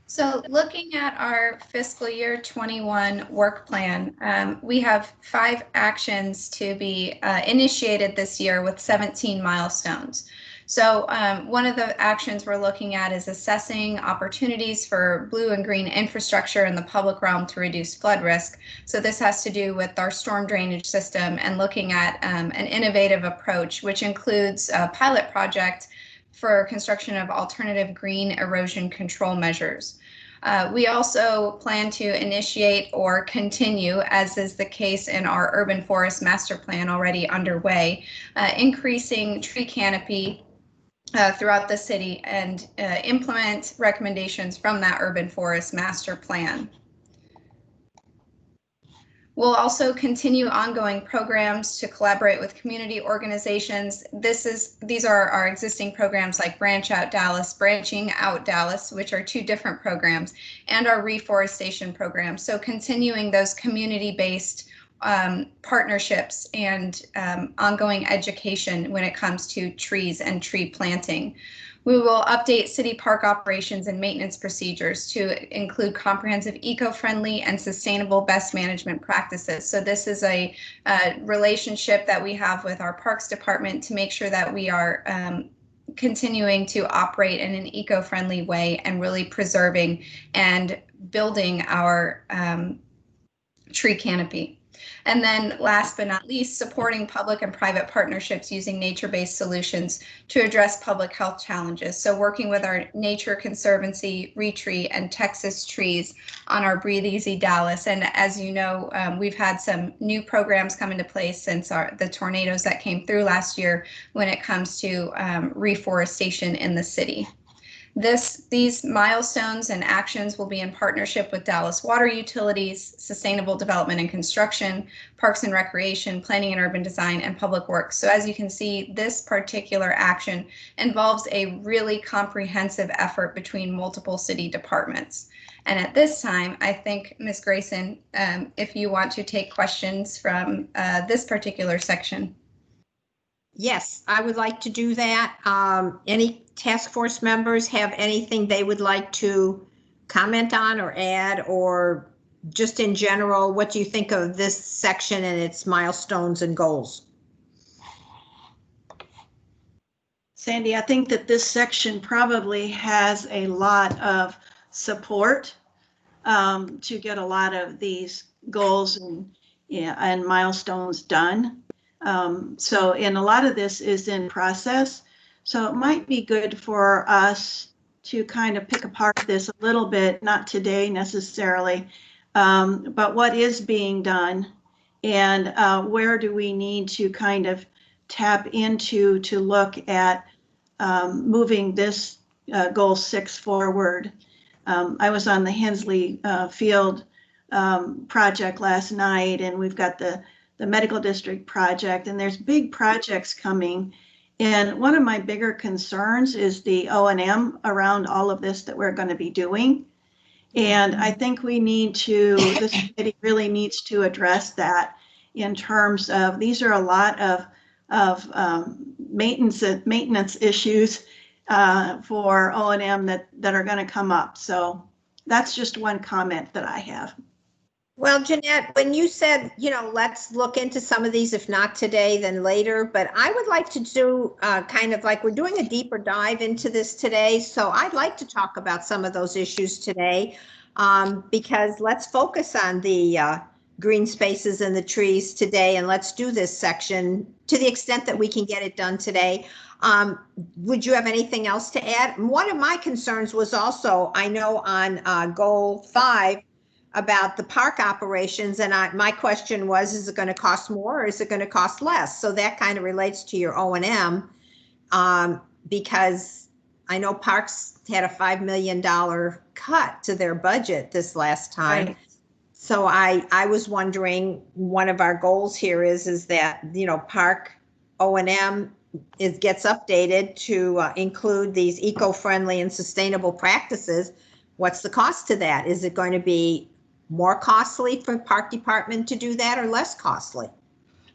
So looking at our fiscal year 21 work plan, we have 5 actions to be initiated this year with 17 milestones. So one of the actions we're looking at is assessing opportunities for blue and green infrastructure in the public realm to reduce flood risk. So this has to do with our storm drainage system and looking at an innovative approach, which includes a pilot project for construction of alternative green erosion control measures. We also plan to initiate or continue, as is the case in our urban forest master plan already underway, increasing tree canopy throughout the city and implement recommendations from that urban forest master plan. We'll also continue ongoing programs to collaborate with community organizations. These are our existing programs like Branch Out Dallas, Branching Out Dallas, which are 2 different programs, and our reforestation program. So continuing those community-based partnerships and ongoing education when it comes to trees and tree planting. We will update city park operations and maintenance procedures to include comprehensive, eco-friendly, and sustainable best management practices. So this is a relationship that we have with our parks department to make sure that we are continuing to operate in an eco-friendly way and really preserving and building our tree canopy. And then last but not least, supporting public and private partnerships using nature-based solutions to address public health challenges. So working with our Nature Conservancy, Retree, and Texas Trees on our Breathe Easy Dallas. And as you know, we've had some new programs come into place since the tornadoes that came through last year when it comes to reforestation in the city. These milestones and actions will be in partnership with Dallas Water Utilities, Sustainable Development and Construction, Parks and Recreation, Planning and Urban Design, and Public Works. So as you can see, this particular action involves a really comprehensive effort between multiple city departments. And at this time, I think, Ms. Grayson, if you want to take questions from this particular section. Yes, I would like to do that. Any task force members have anything they would like to comment on or add, or just in general, what do you think of this section and its milestones and goals? Sandy, I think that this section probably has a lot of support to get a lot of these goals and milestones done. And a lot of this is in process. So it might be good for us to kind of pick apart this a little bit, not today necessarily, but what is being done and where do we need to kind of tap into to look at moving this goal 6 forward. I was on the Hensley Field project last night, and we've got the medical district project, and there's big projects coming. And one of my bigger concerns is the O&M around all of this that we're going to be doing. And I think we need to, this committee really needs to address that in terms of, these are a lot of maintenance issues for O&M that are going to come up. So that's just one comment that I have. Well, Jeanette, when you said, let's look into some of these, if not today, then later, but I would like to do kind of like we're doing a deeper dive into this today. So I'd like to talk about some of those issues today because let's focus on the green spaces and the trees today. And let's do this section to the extent that we can get it done today. Would you have anything else to add? One of my concerns was also, I know on goal 5, about the park operations, and my question was, is it going to cost more or is it going to cost less? So that kind of relates to your O&M because I know parks had a $5 million cut to their budget this last time. Right. So I was wondering, one of our goals here is that, park O&M gets updated to include these eco-friendly and sustainable practices. What's the cost to that? Is it going to be more costly for park department to do that or less costly?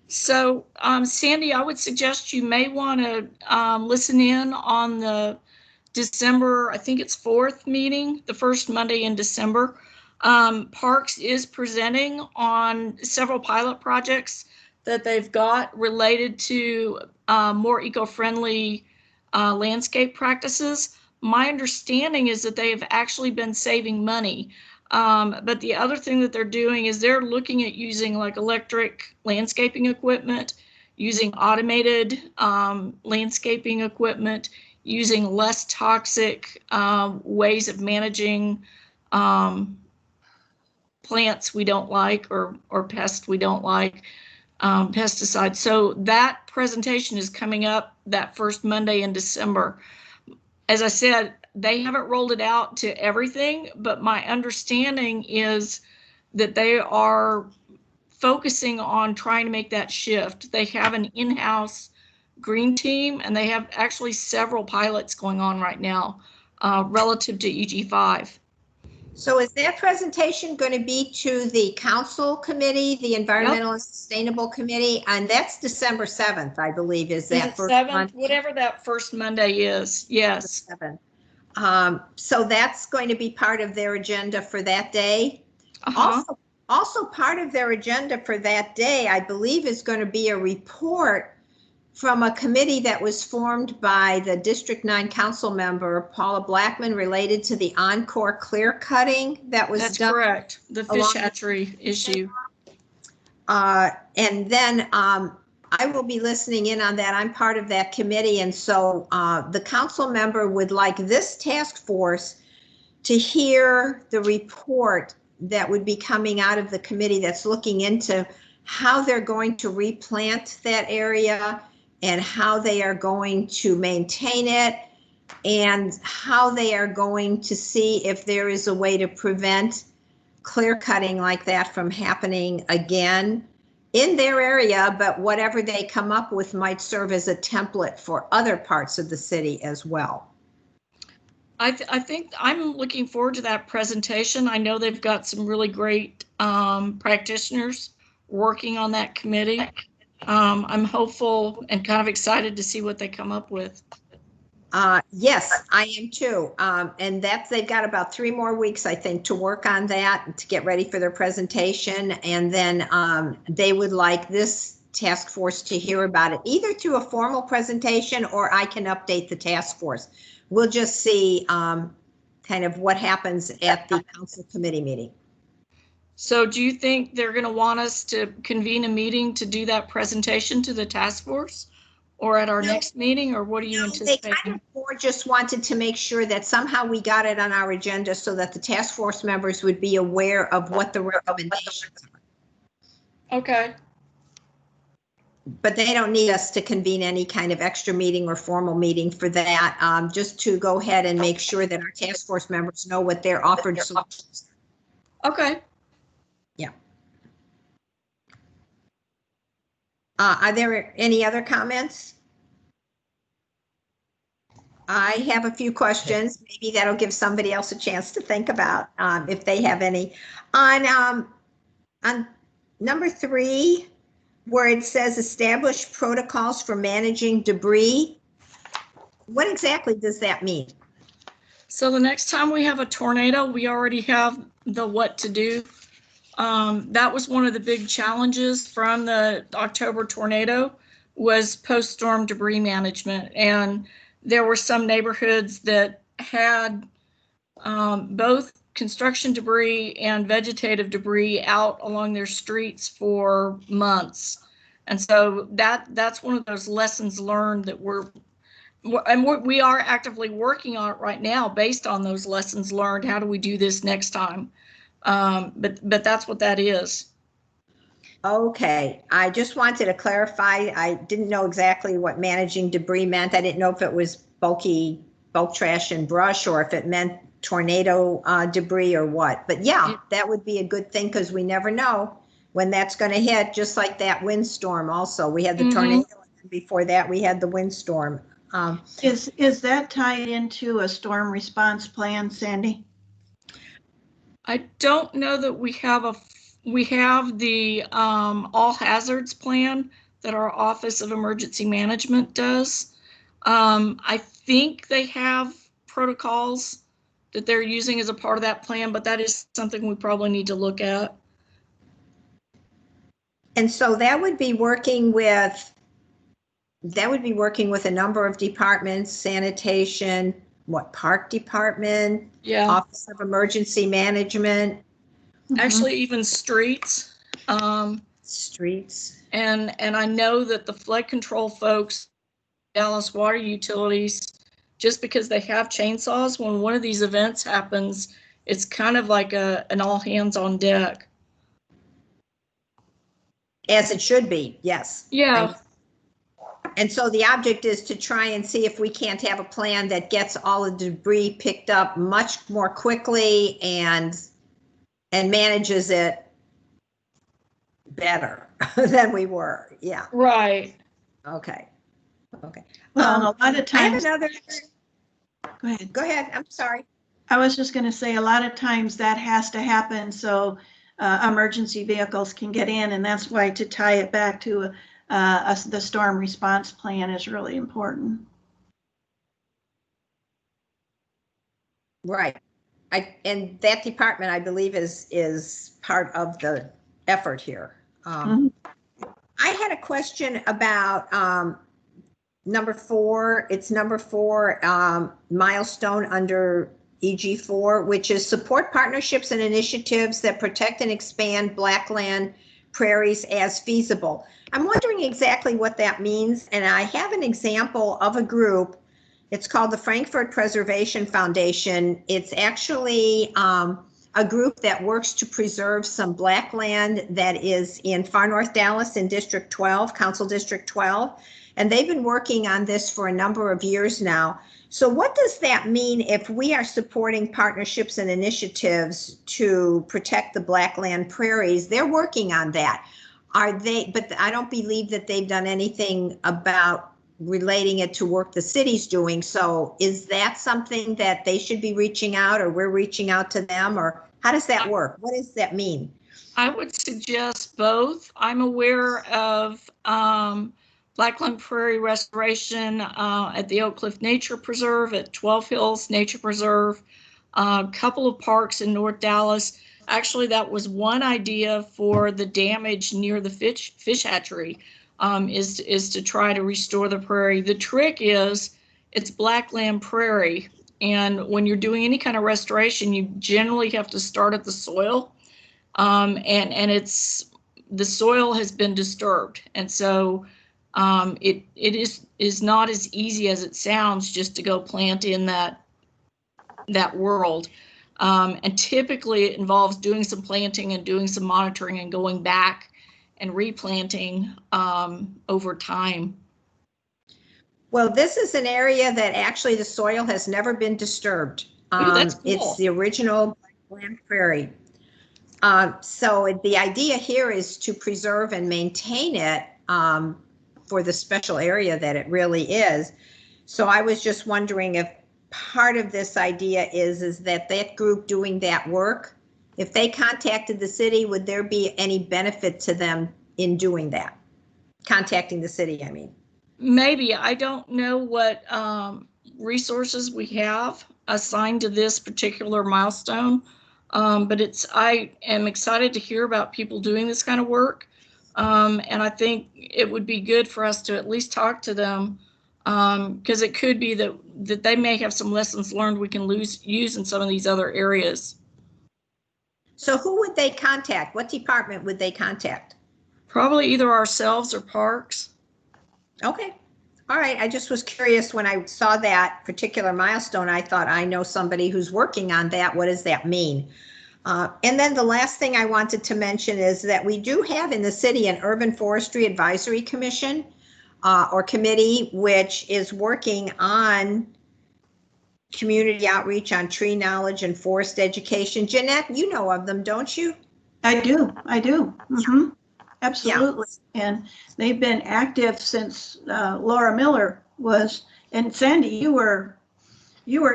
So, Sandy, I would suggest you may want to listen in on the December, I think it's 4th meeting, the first Monday in December. Parks is presenting on several pilot projects that they've got related to more eco-friendly landscape practices. My understanding is that they have actually been saving money. But the other thing that they're doing is they're looking at using like electric landscaping equipment, using automated landscaping equipment, using less toxic ways of managing plants we don't like or pests we don't like, pesticides. So that presentation is coming up that first Monday in December. As I said, they haven't rolled it out to everything, but my understanding is that they are focusing on trying to make that shift. They have an in-house green team, and they have actually several pilots going on right now relative to EG5. So is that presentation going to be to the council committee, the environmental and sustainable committee? And that's December 7th, I believe, is that first 7th, Monday? whatever that first Monday is, yes. 7th. So that's going to be part of their agenda for that day. Also part of their agenda for that day, I believe, is going to be a report from a committee that was formed by the District 9 council member, Paula Blackman, related to the Encore clear cutting that was That's done. correct. The along fish the- hatchery issue. And then I will be listening in on that. I'm part of that committee. And so the council member would like this task force to hear the report that would be coming out of the committee that's looking into how they're going to replant that area and how they are going to maintain it and how they are going to see if there is a way to prevent clear cutting like that from happening again in their area, but whatever they come up with might serve as a template for other parts of the city as well. I think I'm looking forward to that presentation. I know they've got some really great practitioners working on that committee. I'm hopeful and kind of excited to see what they come up with. Yes, I am too. And they've got about 3 more weeks, I think, to work on that, to get ready for their presentation. And then they would like this task force to hear about it, either through a formal presentation or I can update the task force. We'll just see kind of what happens at the council committee meeting. So do you think they're going to want us to convene a meeting to do that presentation to the task force? Or at our next meeting, or what do you anticipate? They kind of more just wanted to make sure that somehow we got it on our agenda so that the task force members would be aware of what the recommendations are. Okay. But they don't need us to convene any kind of extra meeting or formal meeting for that, just to go ahead and make sure that our task force members know what their offered solutions are. Okay. Yeah. Are there any other comments? I have a few questions. Maybe that'll give somebody else a chance to think about if they have any. On number 3, where it says establish protocols for managing debris, what exactly does that mean? So the next time we have a tornado, we already have the what to do. That was one of the big challenges from the October tornado was post-storm debris management. And there were some neighborhoods that had both construction debris and vegetative debris out along their streets for months. And so that's one of those lessons learned that we are actively working on it right now based on those lessons learned. How do we do this next time? But that's what that is. Okay, I just wanted to clarify. I didn't know exactly what managing debris meant. I didn't know if it was bulk trash and brush or if it meant tornado debris or what. But yeah, that would be a good thing because we never know when that's going to hit, just like that windstorm also. We had the tornado and before that we had the windstorm. Is that tied into a storm response plan, Sandy? I don't know that we have the all hazards plan that our Office of Emergency Management does. I think they have protocols that they're using as a part of that plan, but that is something we probably need to look at. And so that would be working with a number of departments, sanitation, park department, Yeah. Office of Emergency Management. Actually, even streets. Streets. And I know that the flood control folks, Dallas Water Utilities, just because they have chainsaws, when one of these events happens, it's kind of like an all hands on deck. As it should be, yes. Yeah. And so the object is to try and see if we can't have a plan that gets all the debris picked up much more quickly and manages it better than we were. Yeah. Right. Okay. Okay. Well, a lot of times. I have another. Go ahead. Go ahead. I'm sorry. I was just going to say a lot of times that has to happen so emergency vehicles can get in, and that's why to tie it back to the storm response plan is really important. Right. And that department, I believe, is part of the effort here. I had a question about number 4, it's number 4 milestone under EG4, which is support partnerships and initiatives that protect and expand Blackland prairies as feasible. I'm wondering exactly what that means, and I have an example of a group. It's called the Frankfurt Preservation Foundation. It's actually a group that works to preserve some Blackland that is in far north Dallas in District 12, Council District 12. And they've been working on this for a number of years now. So what does that mean if we are supporting partnerships and initiatives to protect the Blackland prairies? They're working on that. Are they, but I don't believe that they've done anything about relating it to work the city's doing. So is that something that they should be reaching out, or we're reaching out to them, or how does that work? What does that mean? I would suggest both. I'm aware of Blackland Prairie Restoration at the Oak Cliff Nature Preserve, at 12 Hills Nature Preserve, a couple of parks in North Dallas. Actually, that was one idea for the damage near the fish hatchery, is to try to restore the prairie. The trick is it's Blackland prairie, and when you're doing any kind of restoration, you generally have to start at the soil, and it's the soil has been disturbed, and so it is not as easy as it sounds just to go plant in that world. And typically it involves doing some planting and doing some monitoring and going back and replanting over time. Well, this is an area that actually the soil has never been disturbed. Ooh, that's cool. It's the original Blackland prairie. So the idea here is to preserve and maintain it for the special area that it really is. So I was just wondering if part of this idea is that group doing that work, if they contacted the city, would there be any benefit to them in doing that? Contacting the city, I mean. Maybe. I don't know what resources we have assigned to this particular milestone, but I am excited to hear about people doing this kind of work. And I think it would be good for us to at least talk to them, because it could be that they may have some lessons learned we can use in some of these other areas. So who would they contact? What department would they contact? Probably either ourselves or parks. Okay. All right. I just was curious when I saw that particular milestone. I thought, I know somebody who's working on that. What does that mean? And then the last thing I wanted to mention is that we do have in the city an Urban Forestry Advisory Commission or committee, which is working on community outreach on tree knowledge and forest education. Jeanette, you know of them, don't you? I do. Mm-hmm. Absolutely. Yeah. And they've been active since Laura Miller was, and Sandy, you were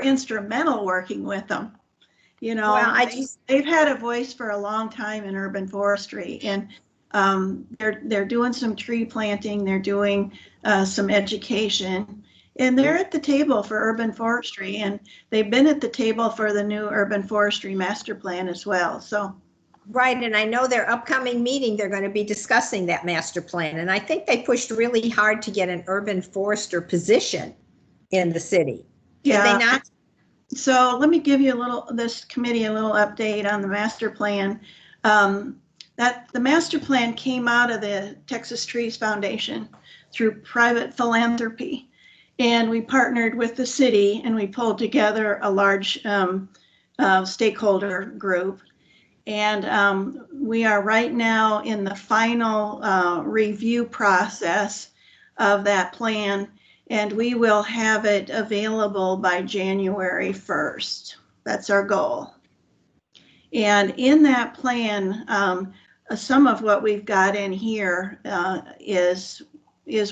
instrumental working with them. You know, well, they've had a voice for a long time in urban forestry, and they're doing some tree planting, they're doing some education, and they're at the table for urban forestry, and they've been at the table for the new urban forestry master plan as well. So, right, and I know their upcoming meeting, they're going to be discussing that master plan, and I think they pushed really hard to get an urban forester position in the city. Did they not? So let me give you this committee a little update on the master plan. That the master plan came out of the Texas Trees Foundation through private philanthropy, and we partnered with the city and we pulled together a large stakeholder group. And we are right now in the final review process of that plan, and we will have it available by January 1st. That's our goal. And in that plan, some of what we've got in here is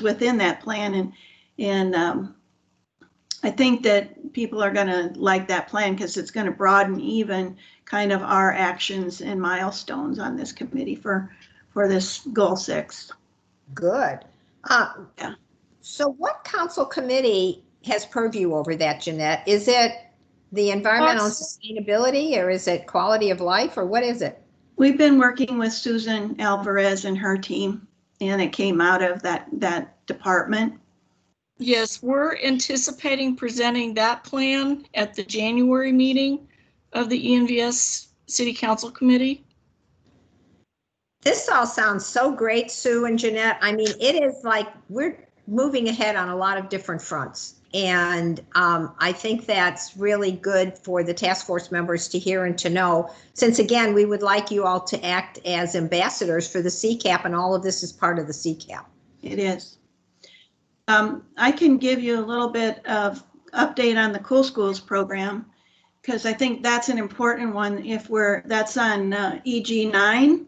within that plan, and I think that people are going to like that plan because it's going to broaden even kind of our actions and milestones on this committee for this goal 6. Good. Yeah. So what council committee has purview over that, Jeanette? Is it the environmental and sustainability, or is it quality of life, or what is it? We've been working with Susan Alvarez and her team, and it came out of that department. Yes, we're anticipating presenting that plan at the January meeting of the ENVS City Council Committee. This all sounds so great, Sue and Jeanette. I mean, it is like we're moving ahead on a lot of different fronts. And I think that's really good for the task force members to hear and to know, since again, we would like you all to act as ambassadors for the CCAP, and all of this is part of the CCAP. It is. I can give you a little bit of update on the Cool Schools program, because I think that's an important one. That's on EG9.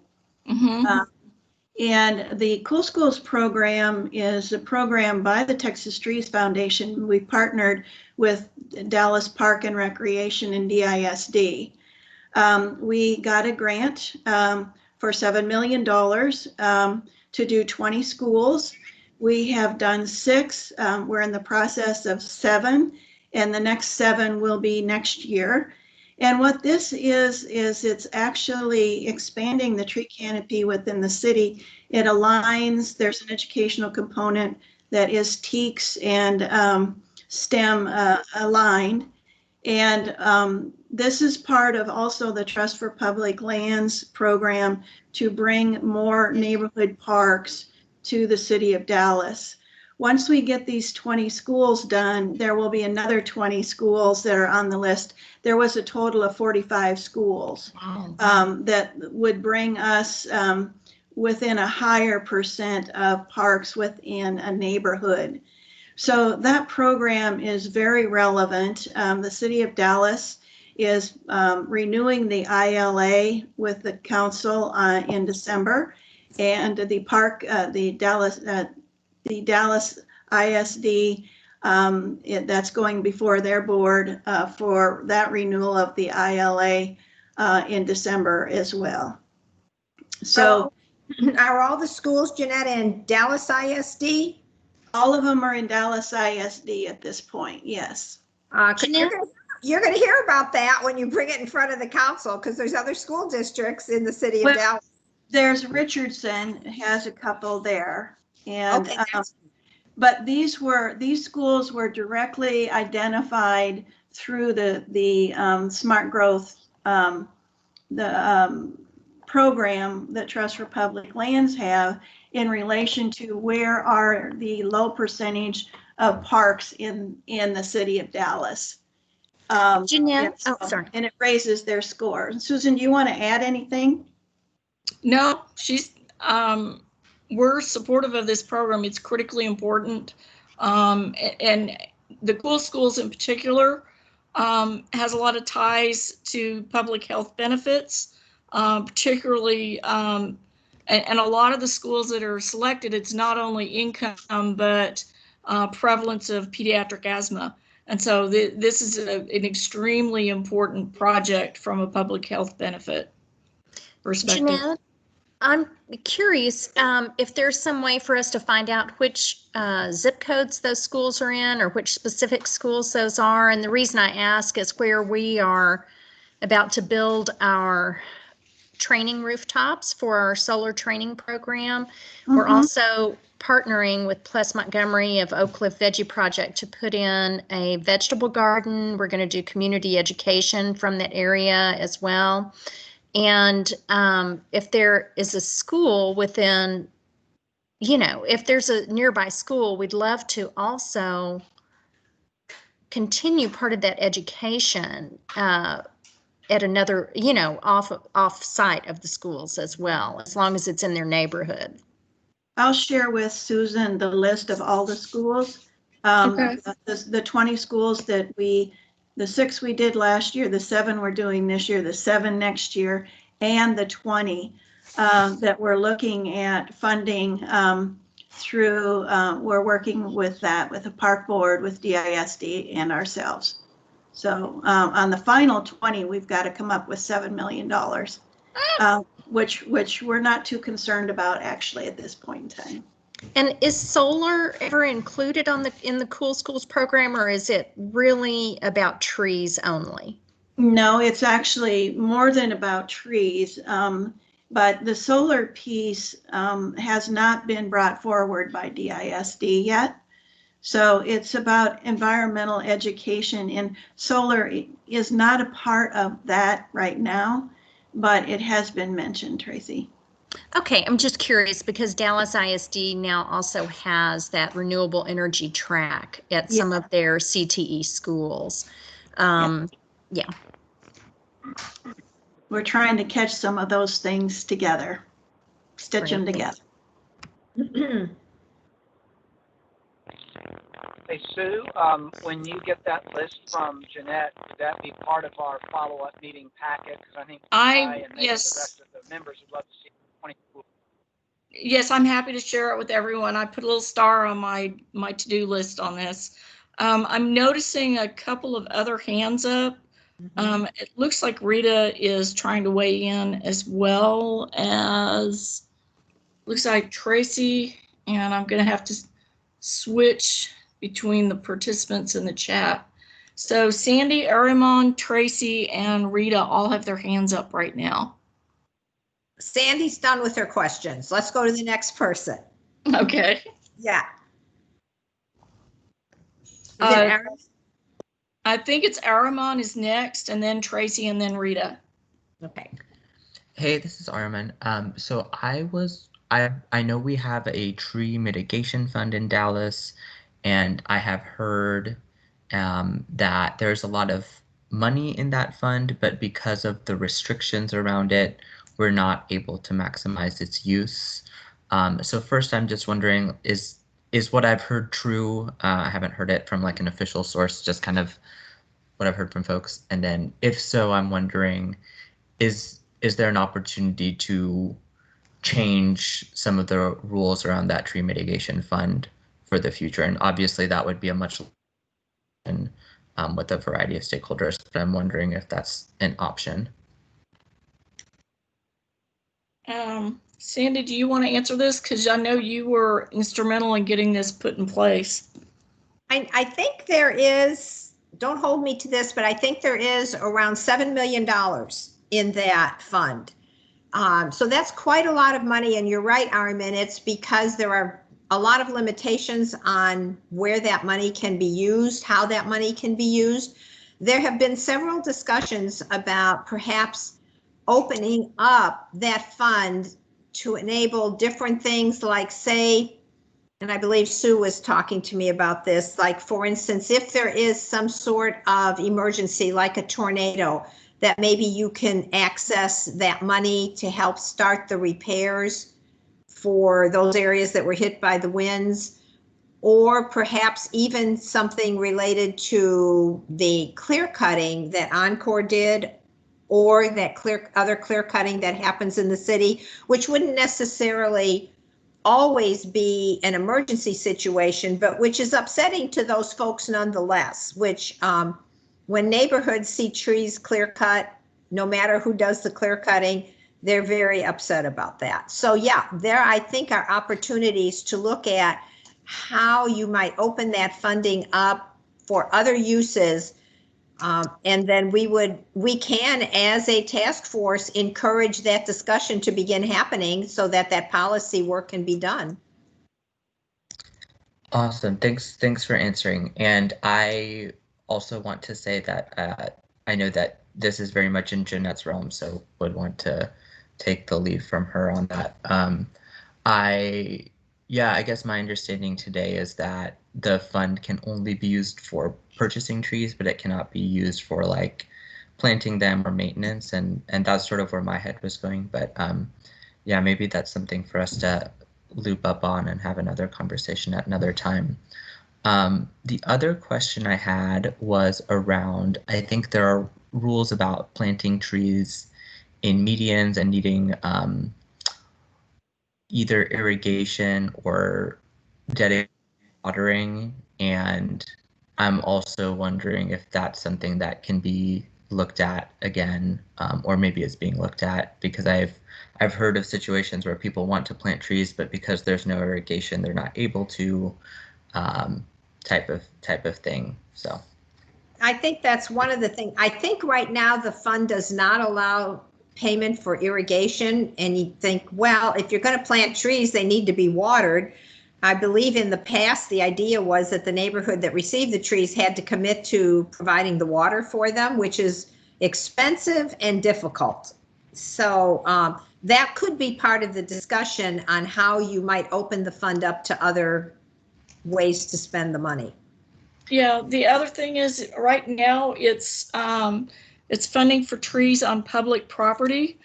And the Cool Schools program is a program by the Texas Trees Foundation. We partnered with Dallas Park and Recreation and DISD. We got a grant for $7 million to do 20 schools. We have done 6. We're in the process of 7, and the next 7 will be next year. And what this is it's actually expanding the tree canopy within the city. It aligns, there's an educational component that is TEKS and STEM aligned. And this is part of also the Trust for Public Lands program to bring more neighborhood parks to the city of Dallas. Once we get these 20 schools done, there will be another 20 schools that are on the list. There was a total of 45 schools that would bring us within a higher percent of parks within a neighborhood. So that program is very relevant. The city of Dallas is renewing the ILA with the council in December, and the park, the Dallas ISD, that's going before their board for that renewal of the ILA in December as well. So are all the schools, Jeanette, in Dallas ISD? All of them are in Dallas ISD at this point, yes. You're going to hear about that when you bring it in front of the council, because there's other school districts in the city of Dallas. There's Richardson has a couple there. And but these schools were directly identified through the smart growth program that Trust for Public Lands have in relation to where are the low percentage of parks in the city of Dallas. Jeanette, sorry. And it raises their score. Susan, do you want to add anything? No, we're supportive of this program. It's critically important. And the Cool Schools in particular has a lot of ties to public health benefits, particularly, and a lot of the schools that are selected, it's not only income, but prevalence of pediatric asthma. And so this is an extremely important project from a public health benefit perspective. Jeanette, I'm curious if there's some way for us to find out which zip codes those schools are in, or which specific schools those are. And the reason I ask is where we are about to build our training rooftops for our solar training program. We're also partnering with Plus Montgomery of Oak Cliff Veggie Project to put in a vegetable garden. We're going to do community education from that area as well. And if there is a school within, if there's a nearby school, we'd love to also continue part of that education at another, off site of the schools as well, as long as it's in their neighborhood. I'll share with Susan the list of all the schools. Okay. The 20 schools that the 6 we did last year, the 7 we're doing this year, the 7 next year, and the 20 that we're looking at funding through, we're working with the park board, with DISD and ourselves. So on the final 20, we've got to come up with $7 million, which we're not too concerned about actually at this point in time. And is solar ever included in the Cool Schools program, or is it really about trees only? No, it's actually more than about trees, but the solar piece has not been brought forward by DISD yet. So it's about environmental education, and solar is not a part of that right now, but it has been mentioned, Tracy. Okay, I'm just curious because Dallas ISD now also has that renewable energy track at some of their CTE schools. Yeah. We're trying to catch some of those things together, stitch them together. Hey, Sue, when you get that list from Jeanette, would that be part of our follow-up meeting packet? Because I think I and maybe the rest of the members would love to see 20 schools. Yes, I'm happy to share it with everyone. I put a little star on my to-do list on this. I'm noticing a couple of other hands up. It looks like Rita is trying to weigh in, as well as looks like Tracy, and I'm going to have to switch between the participants in the chat. So Sandy, Arimon, Tracy, and Rita all have their hands up right now. Sandy's done with her questions. Let's go to the next person. Okay. Yeah. I think it's Arimon is next, and then Tracy, and then Rita. Okay. Hey, this is Armin. So I know we have a tree mitigation fund in Dallas, and I have heard that there's a lot of money in that fund, but because of the restrictions around it, we're not able to maximize its use. So first, I'm just wondering, is what I've heard true? I haven't heard it from like an official source, just kind of what I've heard from folks. And then if so, I'm wondering, is there an opportunity to change some of the rules around that tree mitigation fund for the future? And obviously that would be a much with a variety of stakeholders, but I'm wondering if that's an option. Sandy, do you want to answer this? Because I know you were instrumental in getting this put in place. I think there is, don't hold me to this, but I think there is around $7 million in that fund. So that's quite a lot of money, and you're right, Armin, it's because there are a lot of limitations on where that money can be used, how that money can be used. There have been several discussions about perhaps opening up that fund to enable different things, like, say, and I believe Sue was talking to me about this, like, for instance, if there is some sort of emergency like a tornado, that maybe you can access that money to help start the repairs for those areas that were hit by the winds, or perhaps even something related to the clear cutting that Encore did, or that other clear cutting that happens in the city, which wouldn't necessarily always be an emergency situation, but which is upsetting to those folks nonetheless, which when neighborhoods see trees clear cut, no matter who does the clear cutting, they're very upset about that. So yeah, there I think are opportunities to look at how you might open that funding up for other uses. And then we can, as a task force, encourage that discussion to begin happening so that that policy work can be done. Awesome. Thanks for answering. And I also want to say that I know that this is very much in Jeanette's realm, so would want to take the lead from her on that. I guess my understanding today is that the fund can only be used for purchasing trees, but it cannot be used for like planting them or maintenance, and that's sort of where my head was going. But yeah, maybe that's something for us to loop up on and have another conversation at another time. The other question I had was around, I think there are rules about planting trees in medians and needing either irrigation or dedicated watering, and I'm also wondering if that's something that can be looked at again, or maybe is being looked at, because I've heard of situations where people want to plant trees, but because there's no irrigation, they're not able to, type of thing. So I think that's one of the things. I think right now the fund does not allow payment for irrigation, and you think, well, if you're going to plant trees, they need to be watered. I believe in the past, the idea was that the neighborhood that received the trees had to commit to providing the water for them, which is expensive and difficult. So that could be part of the discussion on how you might open the fund up to other ways to spend the money. Yeah, the other thing is right now it's funding for trees on public property.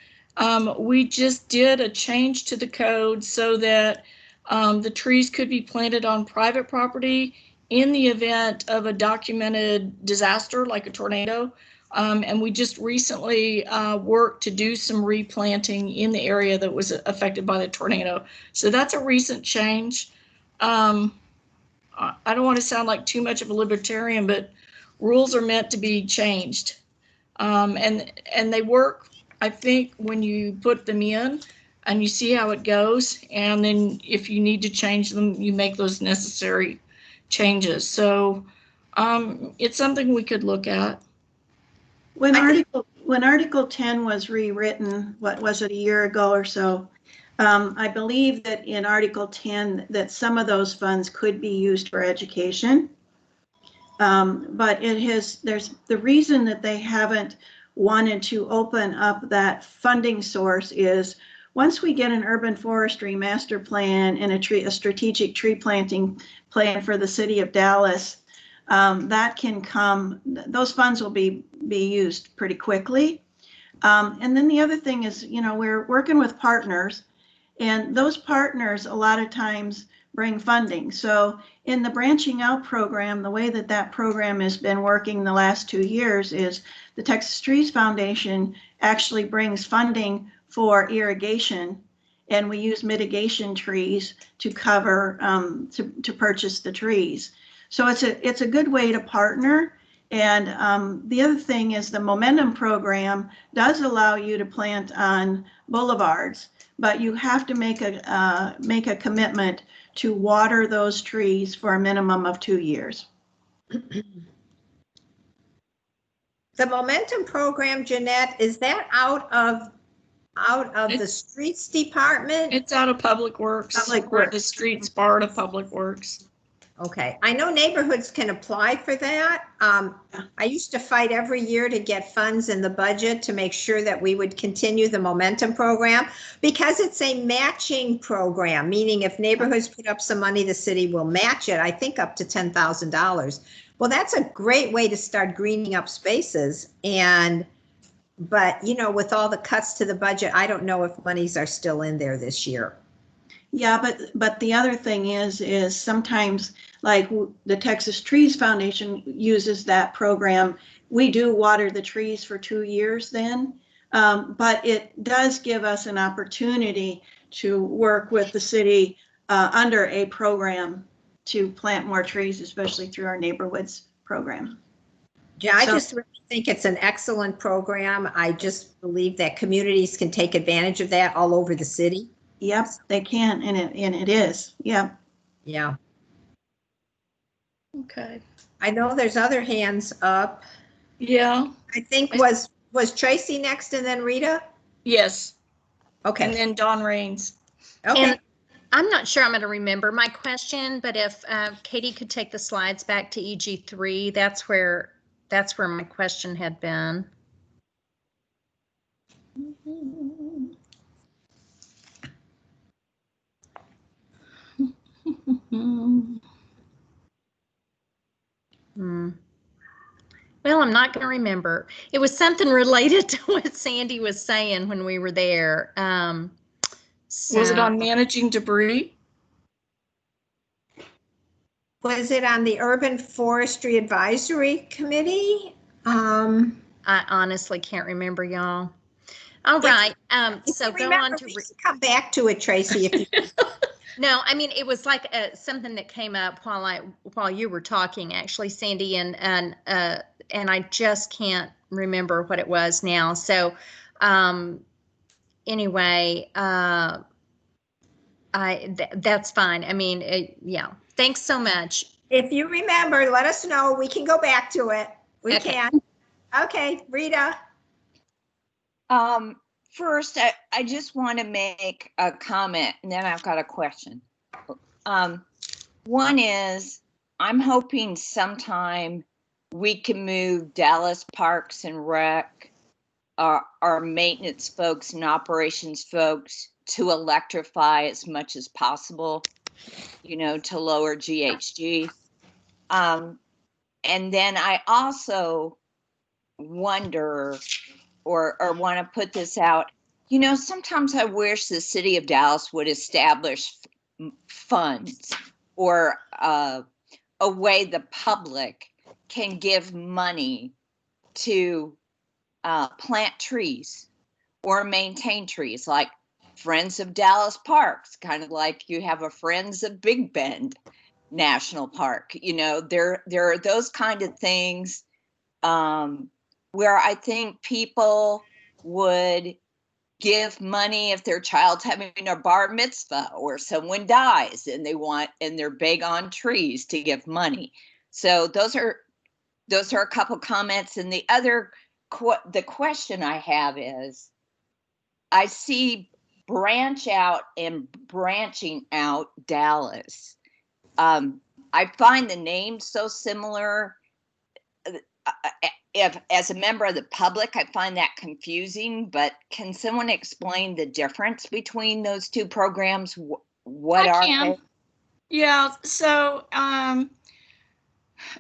We just did a change to the code so that the trees could be planted on private property in the event of a documented disaster like a tornado. And we just recently worked to do some replanting in the area that was affected by the tornado. So that's a recent change. I don't want to sound like too much of a libertarian, but rules are meant to be changed. And they work, I think, when you put them in and you see how it goes. And then if you need to change them, you make those necessary changes. So it's something we could look at. When Article 10 was rewritten, what was it, a year ago or so, I believe that in Article 10 that some of those funds could be used for education. But there's the reason that they haven't wanted to open up that funding source is once we get an urban forestry master plan and a strategic tree planting plan for the city of Dallas, that can come, those funds will be used pretty quickly. And then the other thing is, we're working with partners, and those partners a lot of times bring funding. So in the branching out program, the way that program has been working the last 2 years is the Texas Trees Foundation actually brings funding for irrigation, and we use mitigation trees to cover, to purchase the trees. So it's a good way to partner. And the other thing is the Momentum program does allow you to plant on boulevards, but you have to make a commitment to water those trees for a minimum of 2 years. The Momentum program, Jeanette, is that out of the streets department? It's out of Public Works. Public Works. The streets part of Public Works. Okay, I know neighborhoods can apply for that. I used to fight every year to get funds in the budget to make sure that we would continue the Momentum program because it's a matching program, meaning if neighborhoods put up some money, the city will match it, I think up to $10,000. Well, that's a great way to start greening up spaces. But with all the cuts to the budget, I don't know if monies are still in there this year. Yeah, but the other thing is sometimes, like the Texas Trees Foundation uses that program. We do water the trees for 2 years then, but it does give us an opportunity to work with the city under a program to plant more trees, especially through our neighborhoods program. Yeah, I just really think it's an excellent program. I just believe that communities can take advantage of that all over the city. Yep, they can, and it is. Yep. Yeah. Okay. I know there's other hands up. Yeah. I think was Tracy next and then Rita? Yes. Okay. And then Dawn Rains. Okay. And I'm not sure I'm going to remember my question, but if Katie could take the slides back to EG3, that's where my question had been. Well, I'm not going to remember. It was something related to what Sandy was saying when we were there. Was it on managing debris? Was it on the Urban Forestry Advisory Committee? I honestly can't remember, y'all. All right. So go on to come back to it, Tracy. If you No, I mean, it was like something that came up while you were talking, actually, Sandy, and I just can't remember what it was now. So anyway, that's fine. I mean, yeah. Thanks so much. If you remember, let us know. We can go back to it. We can. Okay, Rita. First, I just want to make a comment, and then I've got a question. One is, I'm hoping sometime we can move Dallas Parks and Rec, our maintenance folks and operations folks, to electrify as much as possible, you know, to lower GHG. And then I also wonder, or want to put this out, you know, sometimes I wish the city of Dallas would establish funds or a way the public can give money to plant trees or maintain trees, like Friends of Dallas Parks, kind of like you have a Friends of Big Bend National Park. You know, there are those kind of things where I think people would give money if their child's having a bar mitzvah or someone dies and they're big on trees to give money. So those are a couple comments. And the other the question I have is, I see branch out and branching out Dallas. I find the name so similar. If, as a member of the public, I find that confusing, but can someone explain the difference between those two programs? What are they? Yeah, so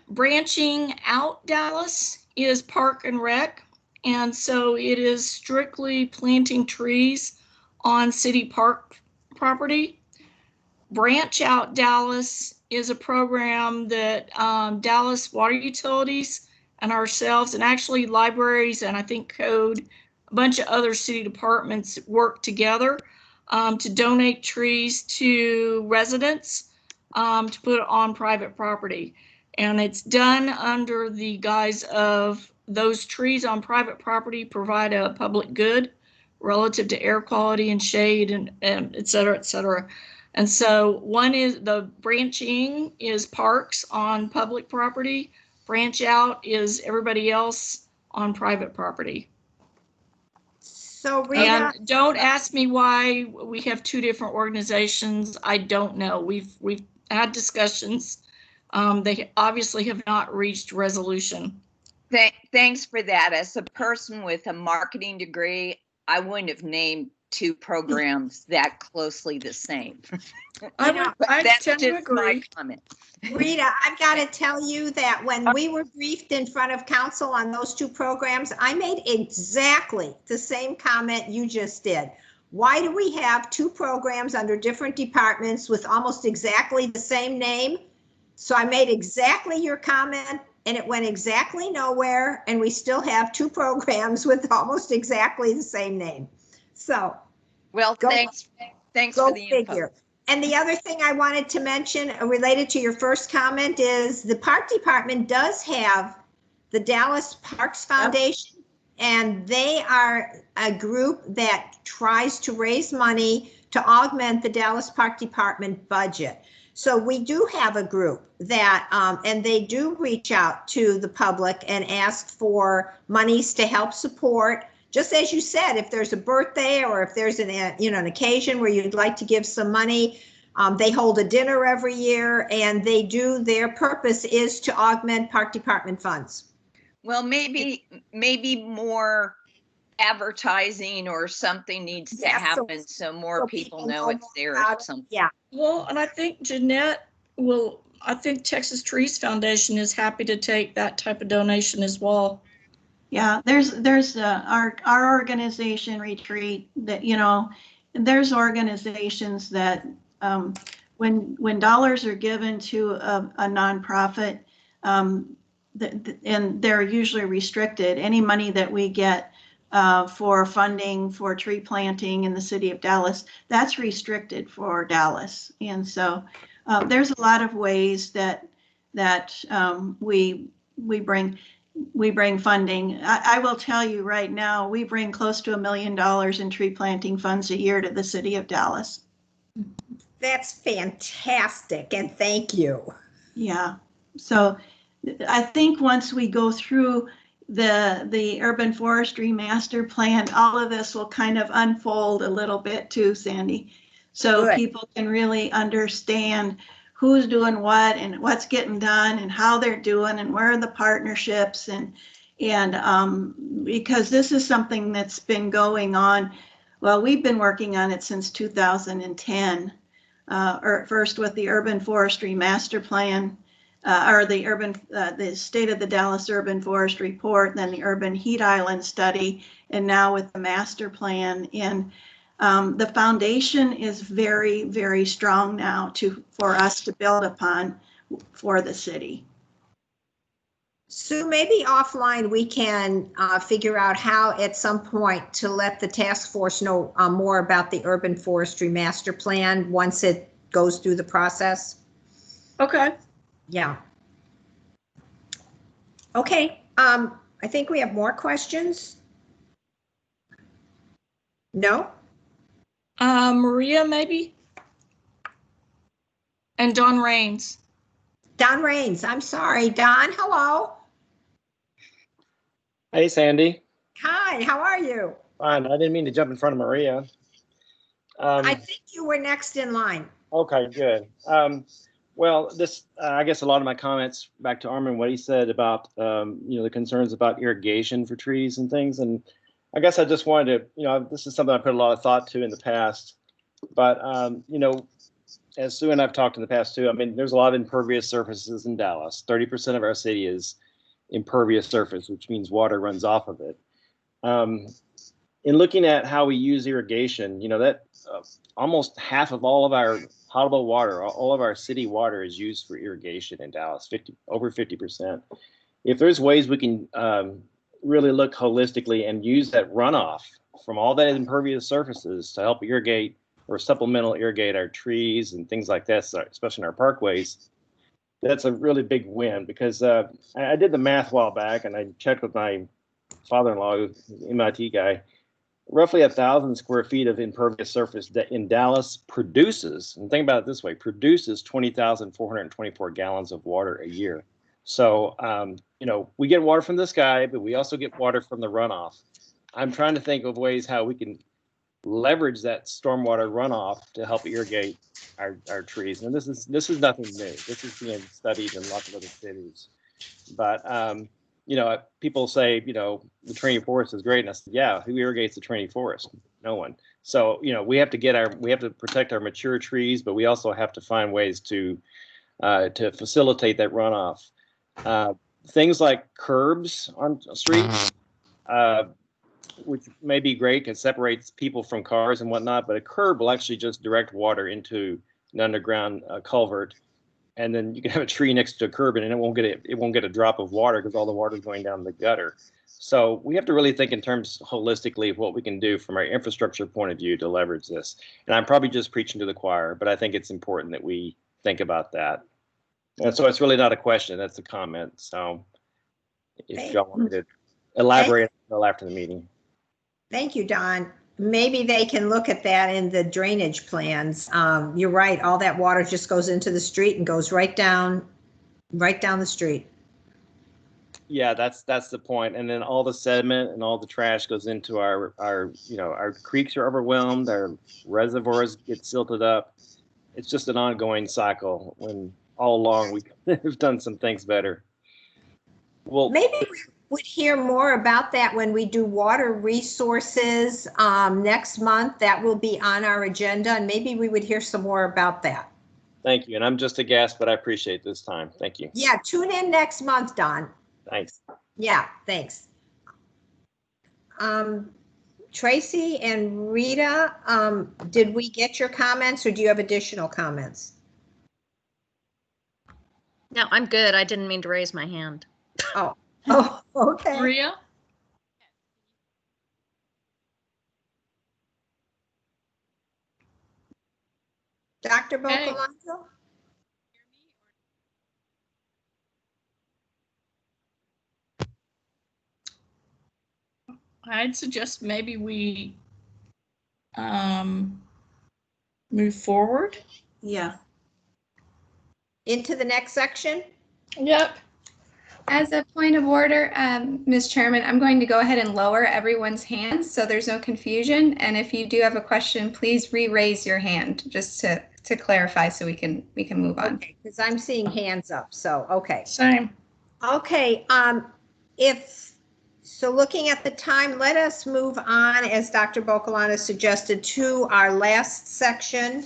branching out Dallas is Park and Rec, and so it is strictly planting trees on city park property. Branch Out Dallas is a program that Dallas Water Utilities and ourselves, and actually libraries and I think code, a bunch of other city departments work together to donate trees to residents to put on private property. And it's done under the guise of those trees on private property provide a public good relative to air quality and shade and et cetera, et cetera. And so one is the branching is parks on public property. Branch out is everybody else on private property. So Rita, and don't ask me why we have two different organizations. I don't know. We've had discussions. They obviously have not reached resolution. Thanks for that. As a person with a marketing degree, I wouldn't have named two programs that closely the same. I That's tend to just agree. my comment. Rita, I've got to tell you that when we were briefed in front of council on those two programs, I made exactly the same comment you just did. Why do we have two programs under different departments with almost exactly the same name? So I made exactly your comment and it went exactly nowhere, and we still have two programs with almost exactly the same name. So, well, thanks for the figure. Info. And the other thing I wanted to mention related to your first comment is the park department does have the Dallas Parks Foundation, and they are a group that tries to raise money to augment the Dallas Park Department budget. So we do have a group that, and they do reach out to the public and ask for monies to help support. Just as you said, if there's a birthday or if there's an occasion where you'd like to give some money, they hold a dinner every year, and their purpose is to augment park department funds. Well, maybe more advertising or something needs to happen so more people know it's there or something. Yeah. Well, and I think I think Texas Trees Foundation is happy to take that type of donation as well. Yeah, there's our organization Retreat that, you know, there's organizations that when dollars are given to a nonprofit, and they're usually restricted, any money that we get for funding for tree planting in the city of Dallas, that's restricted for Dallas. And so there's a lot of ways that we bring funding. I will tell you right now, we bring close to $1 million in tree planting funds a year to the city of Dallas. That's fantastic, and thank you. Yeah, so I think once we go through the urban forestry master plan, all of this will kind of unfold a little bit too, Sandy. So Good. People can really understand who's doing what and what's getting done and how they're doing and where are the partnerships and because this is something that's been going on. Well, we've been working on it since 2010, or first with the Urban Forestry Master Plan, or the State of the Dallas Urban Forest Report, then the Urban Heat Island Study, and now with the Master Plan. And the foundation is very, very strong now for us to build upon for the city. Sue, maybe offline we can figure out how at some point to let the task force know more about the Urban Forestry Master Plan once it goes through the process. Okay. Yeah. Okay, I think we have more questions. No? Maria, maybe? And Don Rains. Don Rains, I'm sorry. Don, hello. Hey, Sandy. Hi, how are you? Fine. I didn't mean to jump in front of Maria. I think you were next in line. Okay, good. Well, this, I guess a lot of my comments back to Armin, what he said about, the concerns about irrigation for trees and things. And I guess I just wanted to, this is something I put a lot of thought to in the past. But, as Sue and I've talked in the past too, I mean, there's a lot of impervious surfaces in Dallas. 30% of our city is impervious surface, which means water runs off of it. In looking at how we use irrigation, that almost half of all of our potable water, all of our city water is used for irrigation in Dallas, over 50%. If there's ways we can really look holistically and use that runoff from all that impervious surfaces to help irrigate or supplemental irrigate our trees and things like that, especially in our parkways, that's a really big win. Because I did the math a while back and I checked with my father-in-law, MIT guy. Roughly 1,000 square feet of impervious surface that in Dallas produces, and think about it this way, produces 20,424 gallons of water a year. So, we get water from the sky, but we also get water from the runoff. I'm trying to think of ways how we can leverage that stormwater runoff to help irrigate our trees. And this is nothing new. This is being studied in lots of other cities. But people say, the Trinity Forest is great. And I said, yeah, who irrigates the Trinity Forest? No one. So, we have to protect our mature trees, but we also have to find ways to facilitate that runoff. Things like curbs on streets, which may be great, it separates people from cars and whatnot, but a curb will actually just direct water into an underground culvert. And then you can have a tree next to a curb and it won't get a drop of water because all the water is going down the gutter. So we have to really think in terms holistically of what we can do from our infrastructure point of view to leverage this. And I'm probably just preaching to the choir, but I think it's important that we think about that. And so it's really not a question, that's a comment. So if y'all want me to elaborate until after the meeting. Thank you, Don. Maybe they can look at that in the drainage plans. You're right, all that water just goes into the street and goes right down the street. Yeah, that's the point. And then all the sediment and all the trash goes into our creeks are overwhelmed, our reservoirs get silted up. It's just an ongoing cycle when all along we've done some things better. Well, maybe we would hear more about that when we do water resources next month. That will be on our agenda, and maybe we would hear some more about that. Thank you. And I'm just a guest, but I appreciate this time. Thank you. Yeah, tune in next month, Don. Thanks. Yeah, thanks. Tracy and Rita, did we get your comments or do you have additional comments? No, I'm good. I didn't mean to raise my hand. Oh, okay. Maria? Dr. Bocalanzo? I'd suggest maybe we move forward. Yeah. Into the next section? Yep. As a point of order, Ms. Chairman, I'm going to go ahead and lower everyone's hands so there's no confusion. And if you do have a question, please re-raise your hand just to to clarify so we can move on. Okay, because I'm seeing hands up, so, okay. Same. Okay, so looking at the time, let us move on, as Dr. Bocolana suggested, to our last section.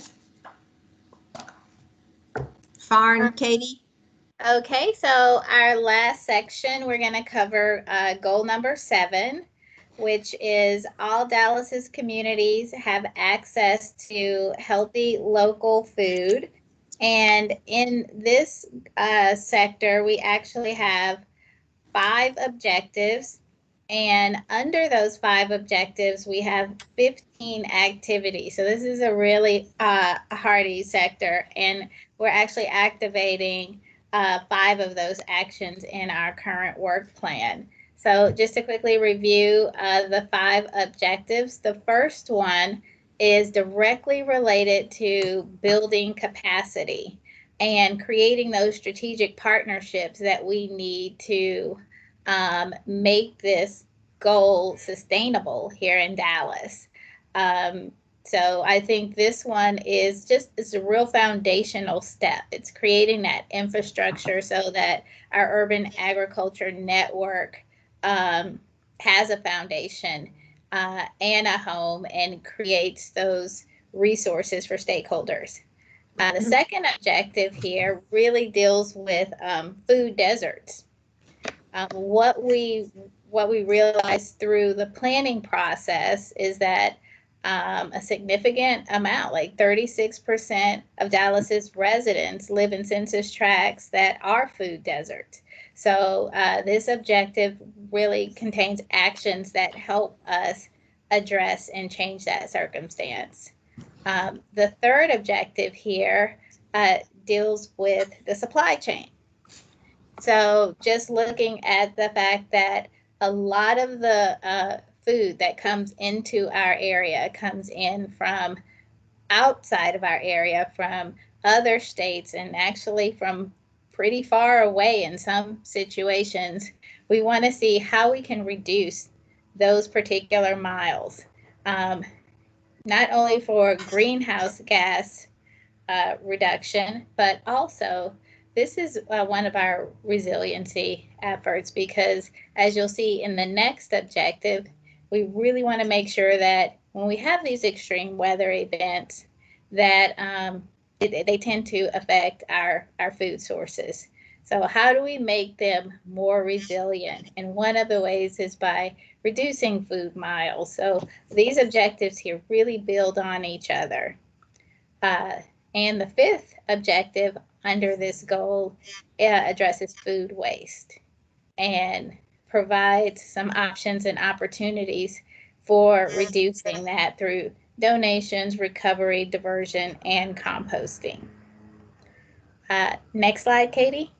Farn, Katie? Okay, so our last section, we're going to cover goal number 7, which is all Dallas's communities have access to healthy local food. And in this sector, we actually have 5 objectives. And under those 5 objectives, we have 15 activities. So this is a really hardy sector, and we're actually activating 5 of those actions in our current work plan. So just to quickly review the 5 objectives, the first one is directly related to building capacity and creating those strategic partnerships that we need to make this goal sustainable here in Dallas. So I think this one is it's a real foundational step. It's creating that infrastructure so that our urban agriculture network has a foundation and a home and creates those resources for stakeholders. The second objective here really deals with food deserts. What we realized through the planning process is that a significant amount, like 36% of Dallas's residents live in census tracts that are food deserts. So this objective really contains actions that help us address and change that circumstance. The third objective here deals with the supply chain. So just looking at the fact that a lot of the food that comes into our area comes in from outside of our area, from other states, and actually from pretty far away in some situations. We want to see how we can reduce those particular miles, not only for greenhouse gas reduction, but also this is one of our resiliency efforts, because as you'll see in the next objective, we really want to make sure that when we have these extreme weather events, that they tend to affect our food sources. So how do we make them more resilient? And one of the ways is by reducing food miles. So these objectives here really build on each other. And the 5th objective under this goal addresses food waste and provides some options and opportunities for reducing that through donations, recovery, diversion, and composting. Next slide, Katie.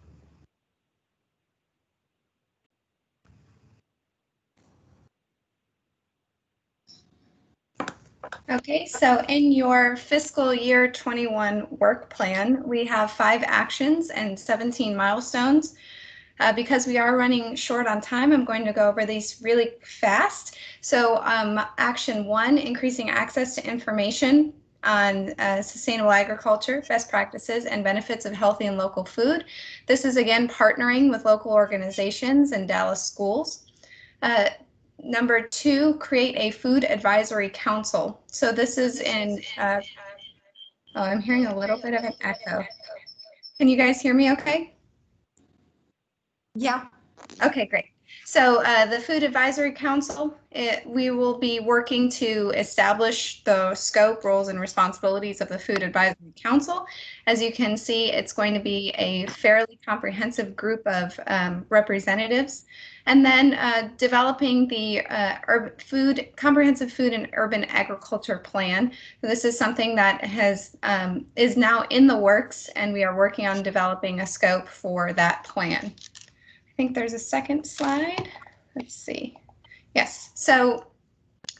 Okay, so in your fiscal year 21 work plan, we have 5 actions and 17 milestones. Because we are running short on time, I'm going to go over these really fast. So action 1, increasing access to information on sustainable agriculture, best practices, and benefits of healthy and local food. This is again partnering with local organizations and Dallas schools. Number 2, create a food advisory council. So this is in, oh, I'm hearing a little bit of an echo. Can you guys hear me okay? Yeah. Okay, great. So the Food Advisory Council, we will be working to establish the scope, roles, and responsibilities of the Food Advisory Council. As you can see, it's going to be a fairly comprehensive group of representatives. And then developing the comprehensive food and urban agriculture plan. So this is something that is now in the works, and we are working on developing a scope for that plan. I think there's a second slide. Let's see. Yes, so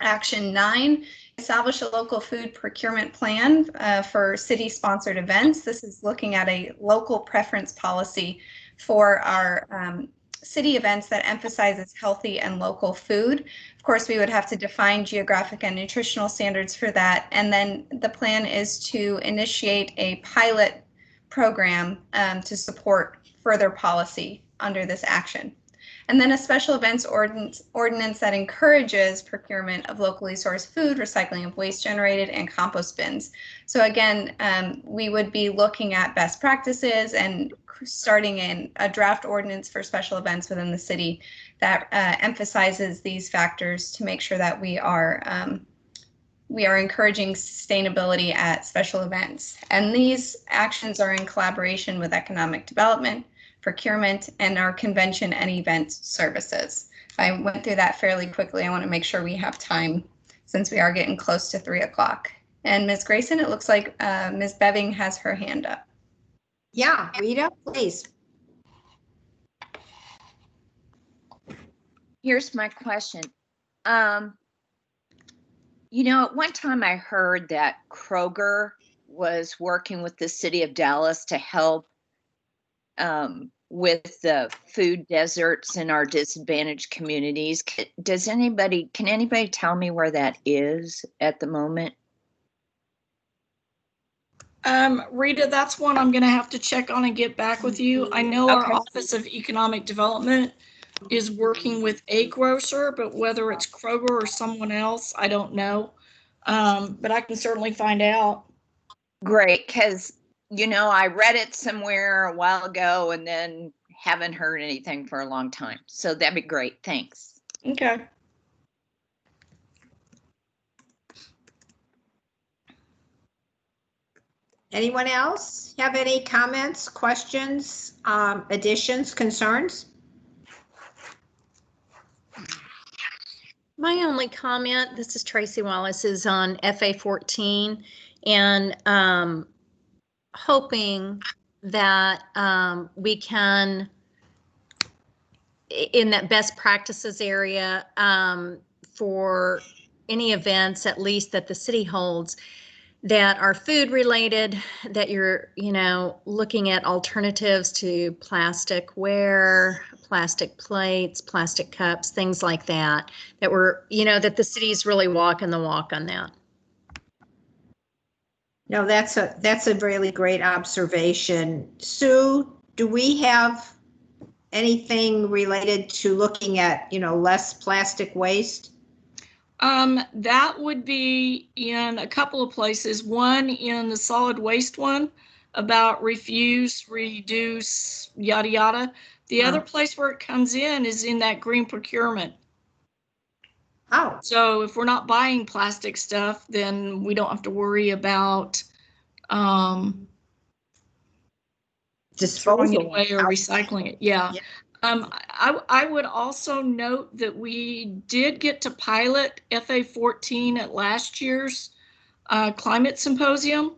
action 9, establish a local food procurement plan for city-sponsored events. This is looking at a local preference policy for our city events that emphasizes healthy and local food. Of course, we would have to define geographic and nutritional standards for that. And then the plan is to initiate a pilot program to support further policy under this action. And then a special events ordinance that encourages procurement of locally sourced food, recycling of waste generated, and compost bins. So again, we would be looking at best practices and starting in a draft ordinance for special events within the city that emphasizes these factors to make sure that we are encouraging sustainability at special events. And these actions are in collaboration with economic development, procurement, and our convention and event services. I went through that fairly quickly. I want to make sure we have time since we are getting close to 3 o'clock. And Ms. Grayson, it looks like Ms. Beving has her hand up. Yeah, Rita, please. Here's my question. You know, at one time I heard that Kroger was working with the city of Dallas to help with the food deserts in our disadvantaged communities. Can anybody tell me where that is at the moment? Rita, that's one I'm going to have to check on and get back with you. I know our Office of Economic Development is working with a grocer, but whether it's Kroger or someone else, I don't know. But I can certainly find out. Great, because, you know, I read it somewhere a while ago and then haven't heard anything for a long time. So that'd be great. Thanks. Okay. Anyone else have any comments, questions, additions, concerns? My only comment, this is Tracy Wallace, is on FA14 and hoping that we can, in that best practices area for any events, at least that the city holds, that are food related, that you're, you know, looking at alternatives to plastic ware, plastic plates, plastic cups, things like that, that we're, you know, that the city's really walking the walk on that. No, that's a really great observation. Sue, do we have anything related to looking at, you know, less plastic waste? That would be in a couple of places. One in the solid waste one about refuse, reduce, yada, yada. The other place where it comes in is in that green procurement. Oh. So if we're not buying plastic stuff, then we don't have to worry about throwing it away or recycling it. Yeah. I would also note that we did get to pilot FA14 at last year's climate symposium.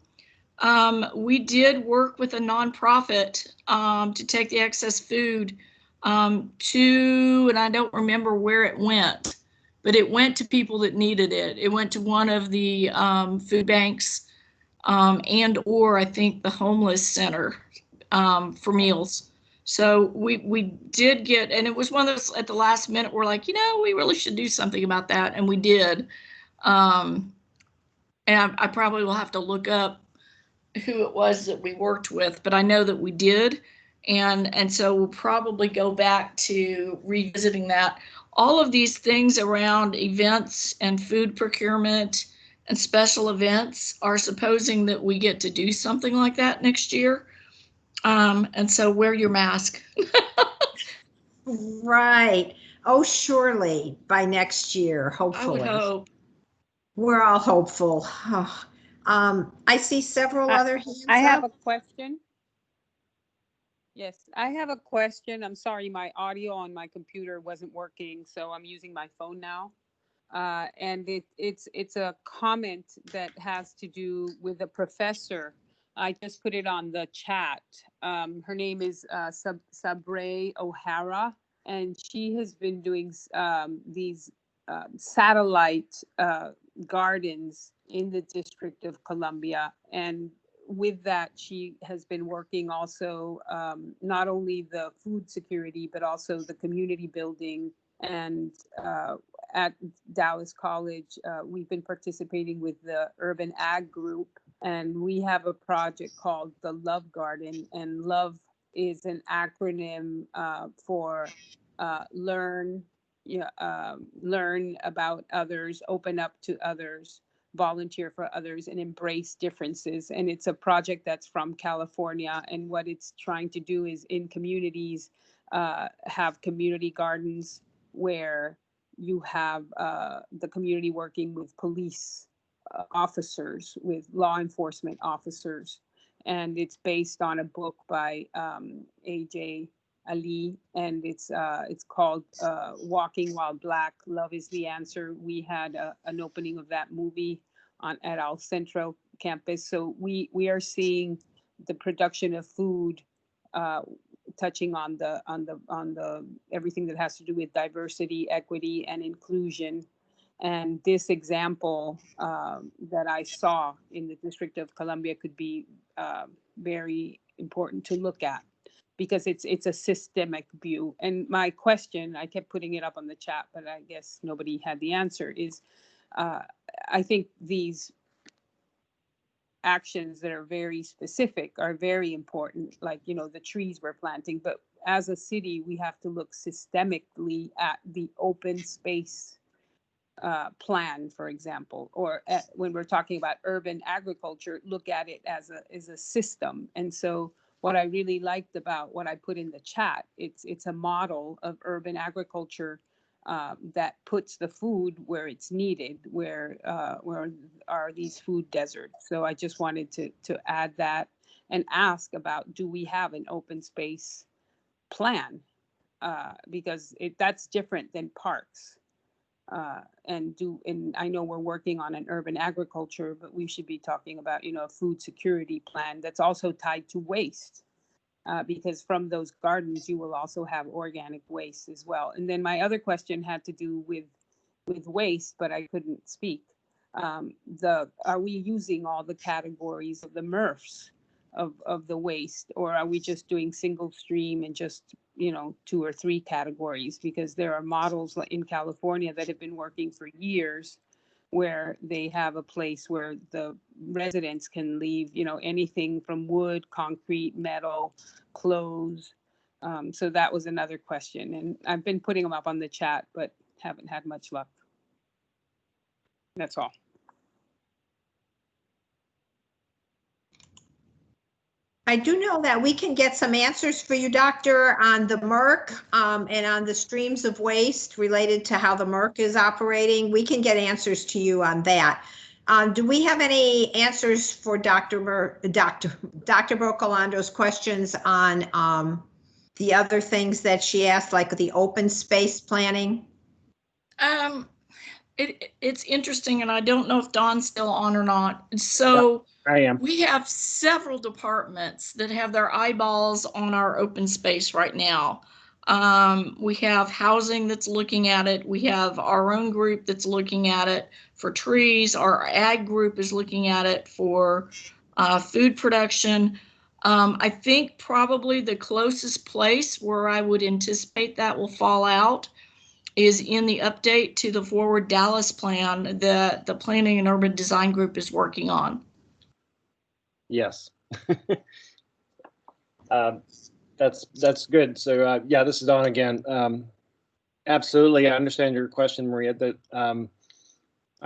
We did work with a nonprofit to take the excess food to, and I don't remember where it went, but it went to people that needed it. It went to one of the food banks and or I think the homeless center for meals. So we did get, and it was one of those at the last minute, we're like, you know, we really should do something about that. And we did. And I probably will have to look up who it was that we worked with, but I know that we did. And so we'll probably go back to revisiting that. All of these things around events and food procurement and special events are supposing that we get to do something like that next year. And so wear your mask. Right. Oh, surely by next year, hopefully. I would hope. We're all hopeful. Oh. I see several other hands I have up. a question. Yes, I have a question. I'm sorry, my audio on my computer wasn't working, so I'm using my phone now. And it's a comment that has to do with a professor. I just put it on the chat. Her name is Sabre O'Hara, and she has been doing these satellite gardens in the District of Columbia. And with that, she has been working also not only the food security, but also the community building. And at Dallas College, we've been participating with the Urban Ag Group, and we have a project called the Love Garden. And LOVE is an acronym for learn about others, open up to others, volunteer for others, and embrace differences. And it's a project that's from California. And what it's trying to do is in communities, have community gardens where you have the community working with police officers, with law enforcement officers. And it's based on a book by A.J. Ali, and it's called Walking While Black, Love is the Answer. We had an opening of that movie at our Central campus. So we are seeing the production of food touching on the everything that has to do with diversity, equity, and inclusion. And this example that I saw in the District of Columbia could be very important to look at, because it's a systemic view. And my question, I kept putting it up on the chat, but I guess nobody had the answer, is I think these actions that are very specific are very important, like, the trees we're planting. But as a city, we have to look systemically at the open space plan, for example, or when we're talking about urban agriculture, look at it as a system. And so what I really liked about what I put in the chat, it's a model of urban agriculture that puts the food where it's needed, where are these food deserts. So I just wanted to add that and ask about, do we have an open space plan? Because that's different than parks. And I know we're working on an urban agriculture, but we should be talking about, a food security plan that's also tied to waste, because from those gardens, you will also have organic waste as well. And then my other question had to do with waste, but I couldn't speak. Are we using all the categories of the MRFs of the waste, or are we just doing single stream and just 2 or 3 categories? Because there are models in California that have been working for years, where they have a place where the residents can leave anything from wood, concrete, metal, clothes. So that was another question, and I've been putting them up on the chat, but haven't had much luck. That's all. I do know that we can get some answers for you, Doctor, on the MRC and on the streams of waste related to how the MRC is operating. We can get answers to you on that. Do we have any answers for Dr. Brocolando's questions on the other things that she asked, like the open space planning? It's interesting, and I don't know if Dawn's still on or not. So I am. We have several departments that have their eyeballs on our open space right now. We have housing that's looking at it. We have our own group that's looking at it for trees. Our ag group is looking at it for food production. I think probably the closest place where I would anticipate that will fall out is in the update to the Forward Dallas plan that the Planning and Urban Design Group is working on. Yes. That's good. So yeah, this is Don again. Absolutely, I understand your question, Maria. That I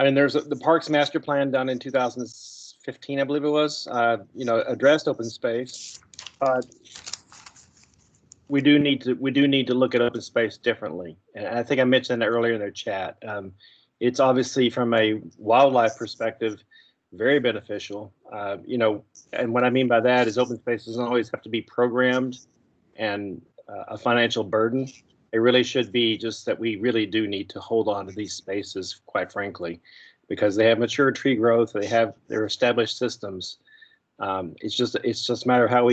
mean, there's the Parks Master Plan done in 2015, I believe it was. Addressed open space, but we do need to look at open space differently. And I think I mentioned that earlier in their chat. It's obviously from a wildlife perspective very beneficial. And what I mean by that is open space doesn't always have to be programmed and a financial burden. It really should be just that we really do need to hold on to these spaces, quite frankly, because they have mature tree growth, they're established systems. It's just a matter of how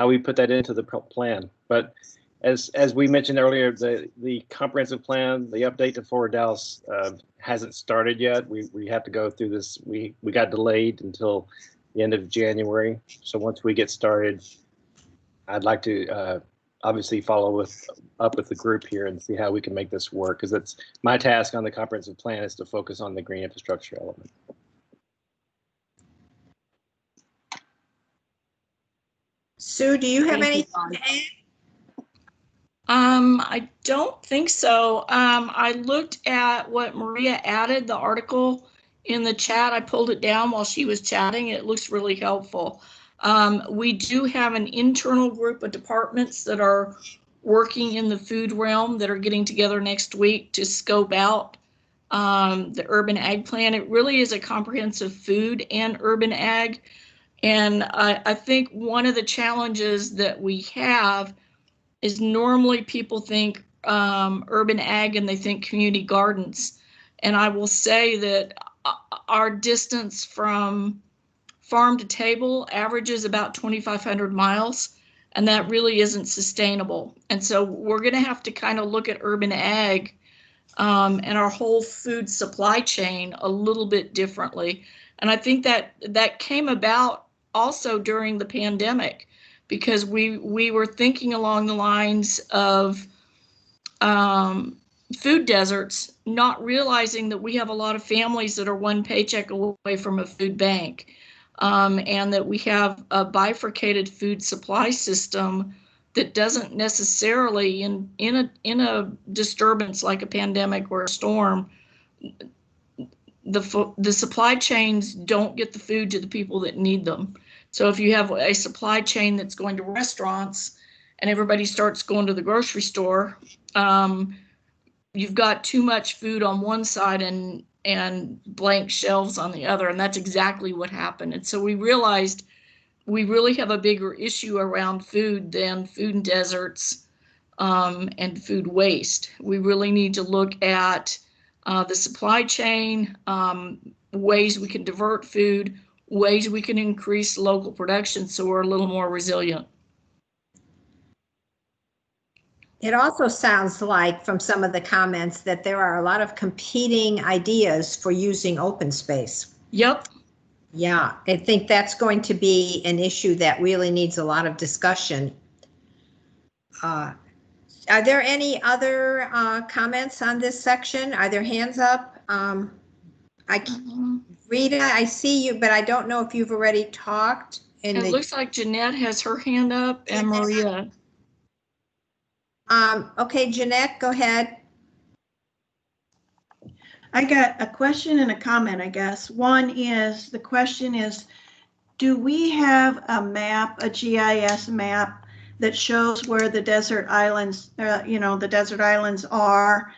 we put that into the plan. But as we mentioned earlier, the comprehensive plan, the update to Forward Dallas hasn't started yet. We have to go through this. We got delayed until the end of January. So once we get started, I'd like to obviously follow up with the group here and see how we can make this work, because it's my task on the comprehensive plan is to focus on the green infrastructure element. Sue, do you have Thank you, anything Dawn. to add? I don't think so. I looked at what Maria added, the article in the chat. I pulled it down while she was chatting. It looks really helpful. We do have an internal group of departments that are working in the food realm that are getting together next week to scope out the urban ag plan. It really is a comprehensive food and urban ag. And I think one of the challenges that we have is normally people think urban ag and they think community gardens. And I will say that our distance from farm to table averages about 2,500 miles, and that really isn't sustainable. And so we're going to have to kind of look at urban ag and our whole food supply chain a little bit differently. And I think that came about also during the pandemic, because we were thinking along the lines of food deserts, not realizing that we have a lot of families that are one paycheck away from a food bank, and that we have a bifurcated food supply system that doesn't necessarily, in a disturbance like a pandemic or a storm, the supply chains don't get the food to the people that need them. So if you have a supply chain that's going to restaurants and everybody starts going to the grocery store, you've got too much food on one side and blank shelves on the other. And that's exactly what happened. And so we realized we really have a bigger issue around food than food deserts and food waste. We really need to look at the supply chain, ways we can divert food, ways we can increase local production so we're a little more resilient. It also sounds like from some of the comments that there are a lot of competing ideas for using open space. Yep. Yeah, I think that's going to be an issue that really needs a lot of discussion. Are there any other comments on this section? Are there hands up? Rita, I see you, but I don't know if you've already talked. It looks like Jeanette has her hand up and Maria. Okay, Jeanette, go ahead. I got a question and a comment, I guess. One is, the question is, do we have a map, a GIS map that shows where the desert islands, the desert islands are?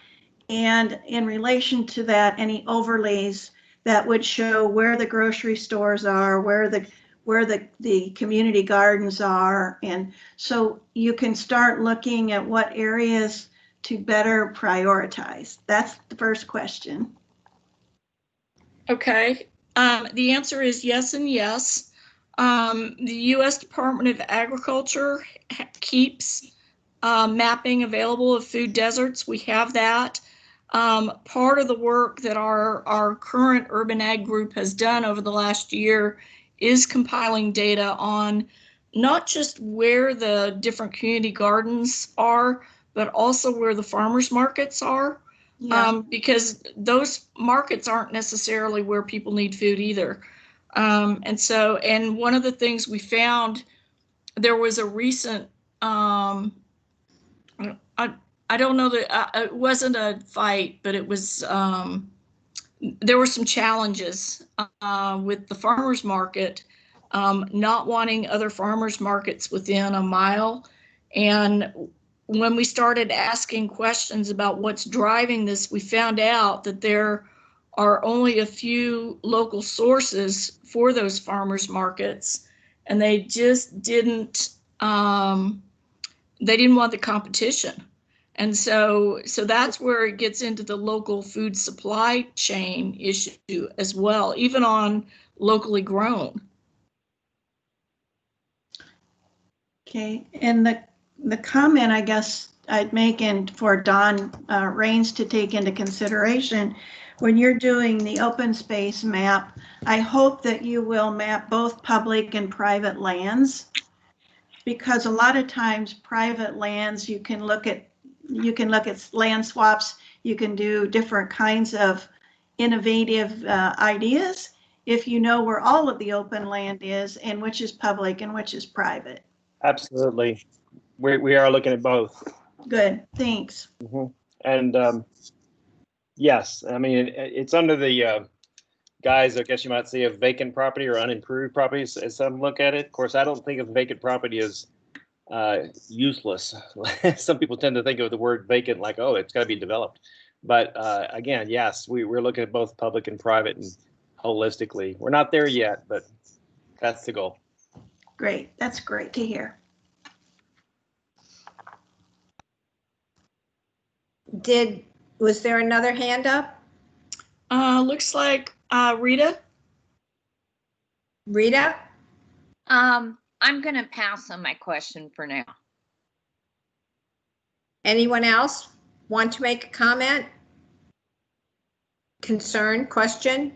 And in relation to that, any overlays that would show where the grocery stores are, where the community gardens are, and so you can start looking at what areas to better prioritize? That's the first question. Okay, the answer is yes and yes. The U.S. Department of Agriculture keeps mapping available of food deserts. We have that. Part of the work that our current urban ag group has done over the last year is compiling data on not just where the different community gardens are, but also where the farmers markets are. Yeah. Because those markets aren't necessarily where people need food either. And one of the things we found, there was a recent, I don't know that it wasn't a fight, but it was, there were some challenges with the farmers market, not wanting other farmers markets within a mile. And when we started asking questions about what's driving this, we found out that there are only a few local sources for those farmers markets, and they just didn't, they didn't want the competition. And so that's where it gets into the local food supply chain issue as well, even on locally grown. Okay, and the comment I guess I'd make, and for Don Raines to take into consideration, when you're doing the open space map, I hope that you will map both public and private lands. Because a lot of times private lands, you can look at land swaps, you can do different kinds of innovative ideas if you know where all of the open land is and which is public and which is private. Absolutely. We are looking at both. Good, thanks. Mm-hmm. And yes, I mean, it's under the guise, I guess you might say, of vacant property or unimproved properties as some look at it. Of course, I don't think of vacant property as useless. Some people tend to think of the word vacant like, oh, it's got to be developed. But again, yes, we're looking at both public and private and holistically. We're not there yet, but that's the goal. Great, that's great to hear. Was there another hand up? Looks like Rita. Rita? I'm going to pass on my question for now. Anyone else want to make a comment? Concern, question?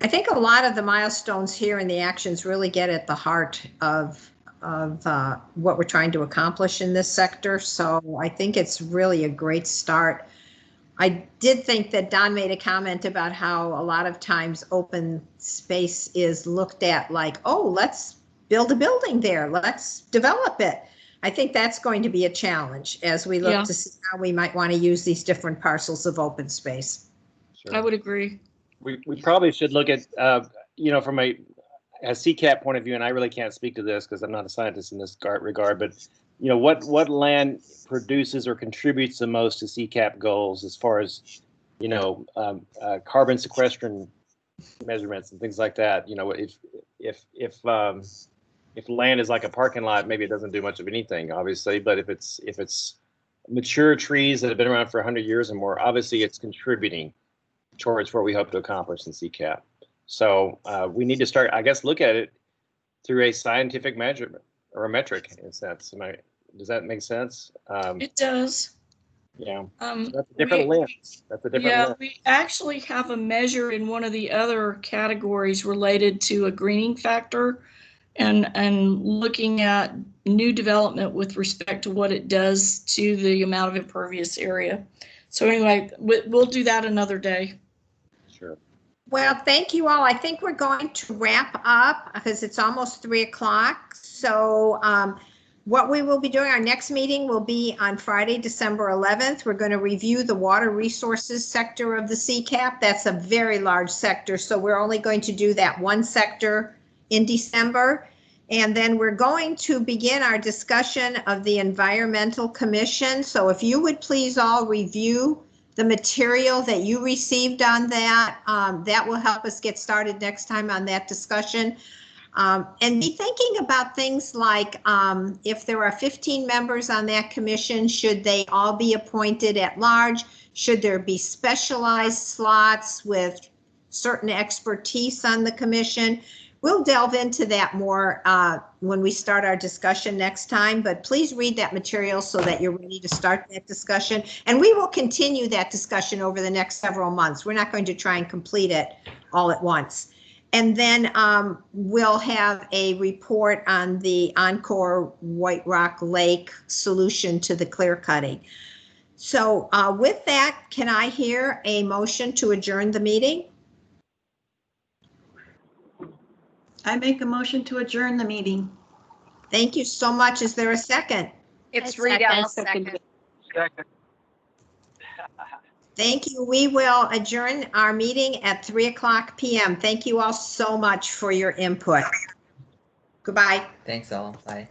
I think a lot of the milestones here and the actions really get at the heart of what we're trying to accomplish in this sector. So I think it's really a great start. I did think that Don made a comment about how a lot of times open space is looked at like, oh, let's build a building there, let's develop it. I think that's going to be a challenge as we look to see how we might want to use these different parcels of open space. Sure. I would agree. We probably should look at, from a CCAP point of view, and I really can't speak to this because I'm not a scientist in this regard, but what land produces or contributes the most to CCAP goals as far as, carbon sequestration measurements and things like that. If land is like a parking lot, maybe it doesn't do much of anything, obviously, but if it's mature trees that have been around for 100 years or more, obviously it's contributing towards what we hope to accomplish in CCAP. So we need to start, I guess, look at it through a scientific measurement or a metric in a sense. Does that make sense? It does. Yeah. So that's a different lens. That's a different lens. We actually have a measure in one of the other categories related to a greening factor and looking at new development with respect to what it does to the amount of impervious area. So anyway, we'll do that another day. Sure. Well, thank you all. I think we're going to wrap up because it's almost 3 o'clock. So what we will be doing, our next meeting will be on Friday, December 11th. We're going to review the water resources sector of the CCAP. That's a very large sector. So we're only going to do that one sector in December. And then we're going to begin our discussion of the Environmental Commission. So if you would please all review the material that you received on that, that will help us get started next time on that discussion. And be thinking about things like if there are 15 members on that commission, should they all be appointed at large? Should there be specialized slots with certain expertise on the commission? We'll delve into that more when we start our discussion next time, but please read that material so that you're ready to start that discussion. And we will continue that discussion over the next several months. We're not going to try and complete it all at once. And then we'll have a report on the Encore White Rock Lake solution to the clear cutting. So with that, can I hear a motion to adjourn the meeting? I make a motion to adjourn the meeting. Thank you so much. Is there a second? It's Rita. Second. Second. Thank you. We will adjourn our meeting at 3 o'clock p.m. Thank you all so much for your input. Goodbye. Thanks all. Bye.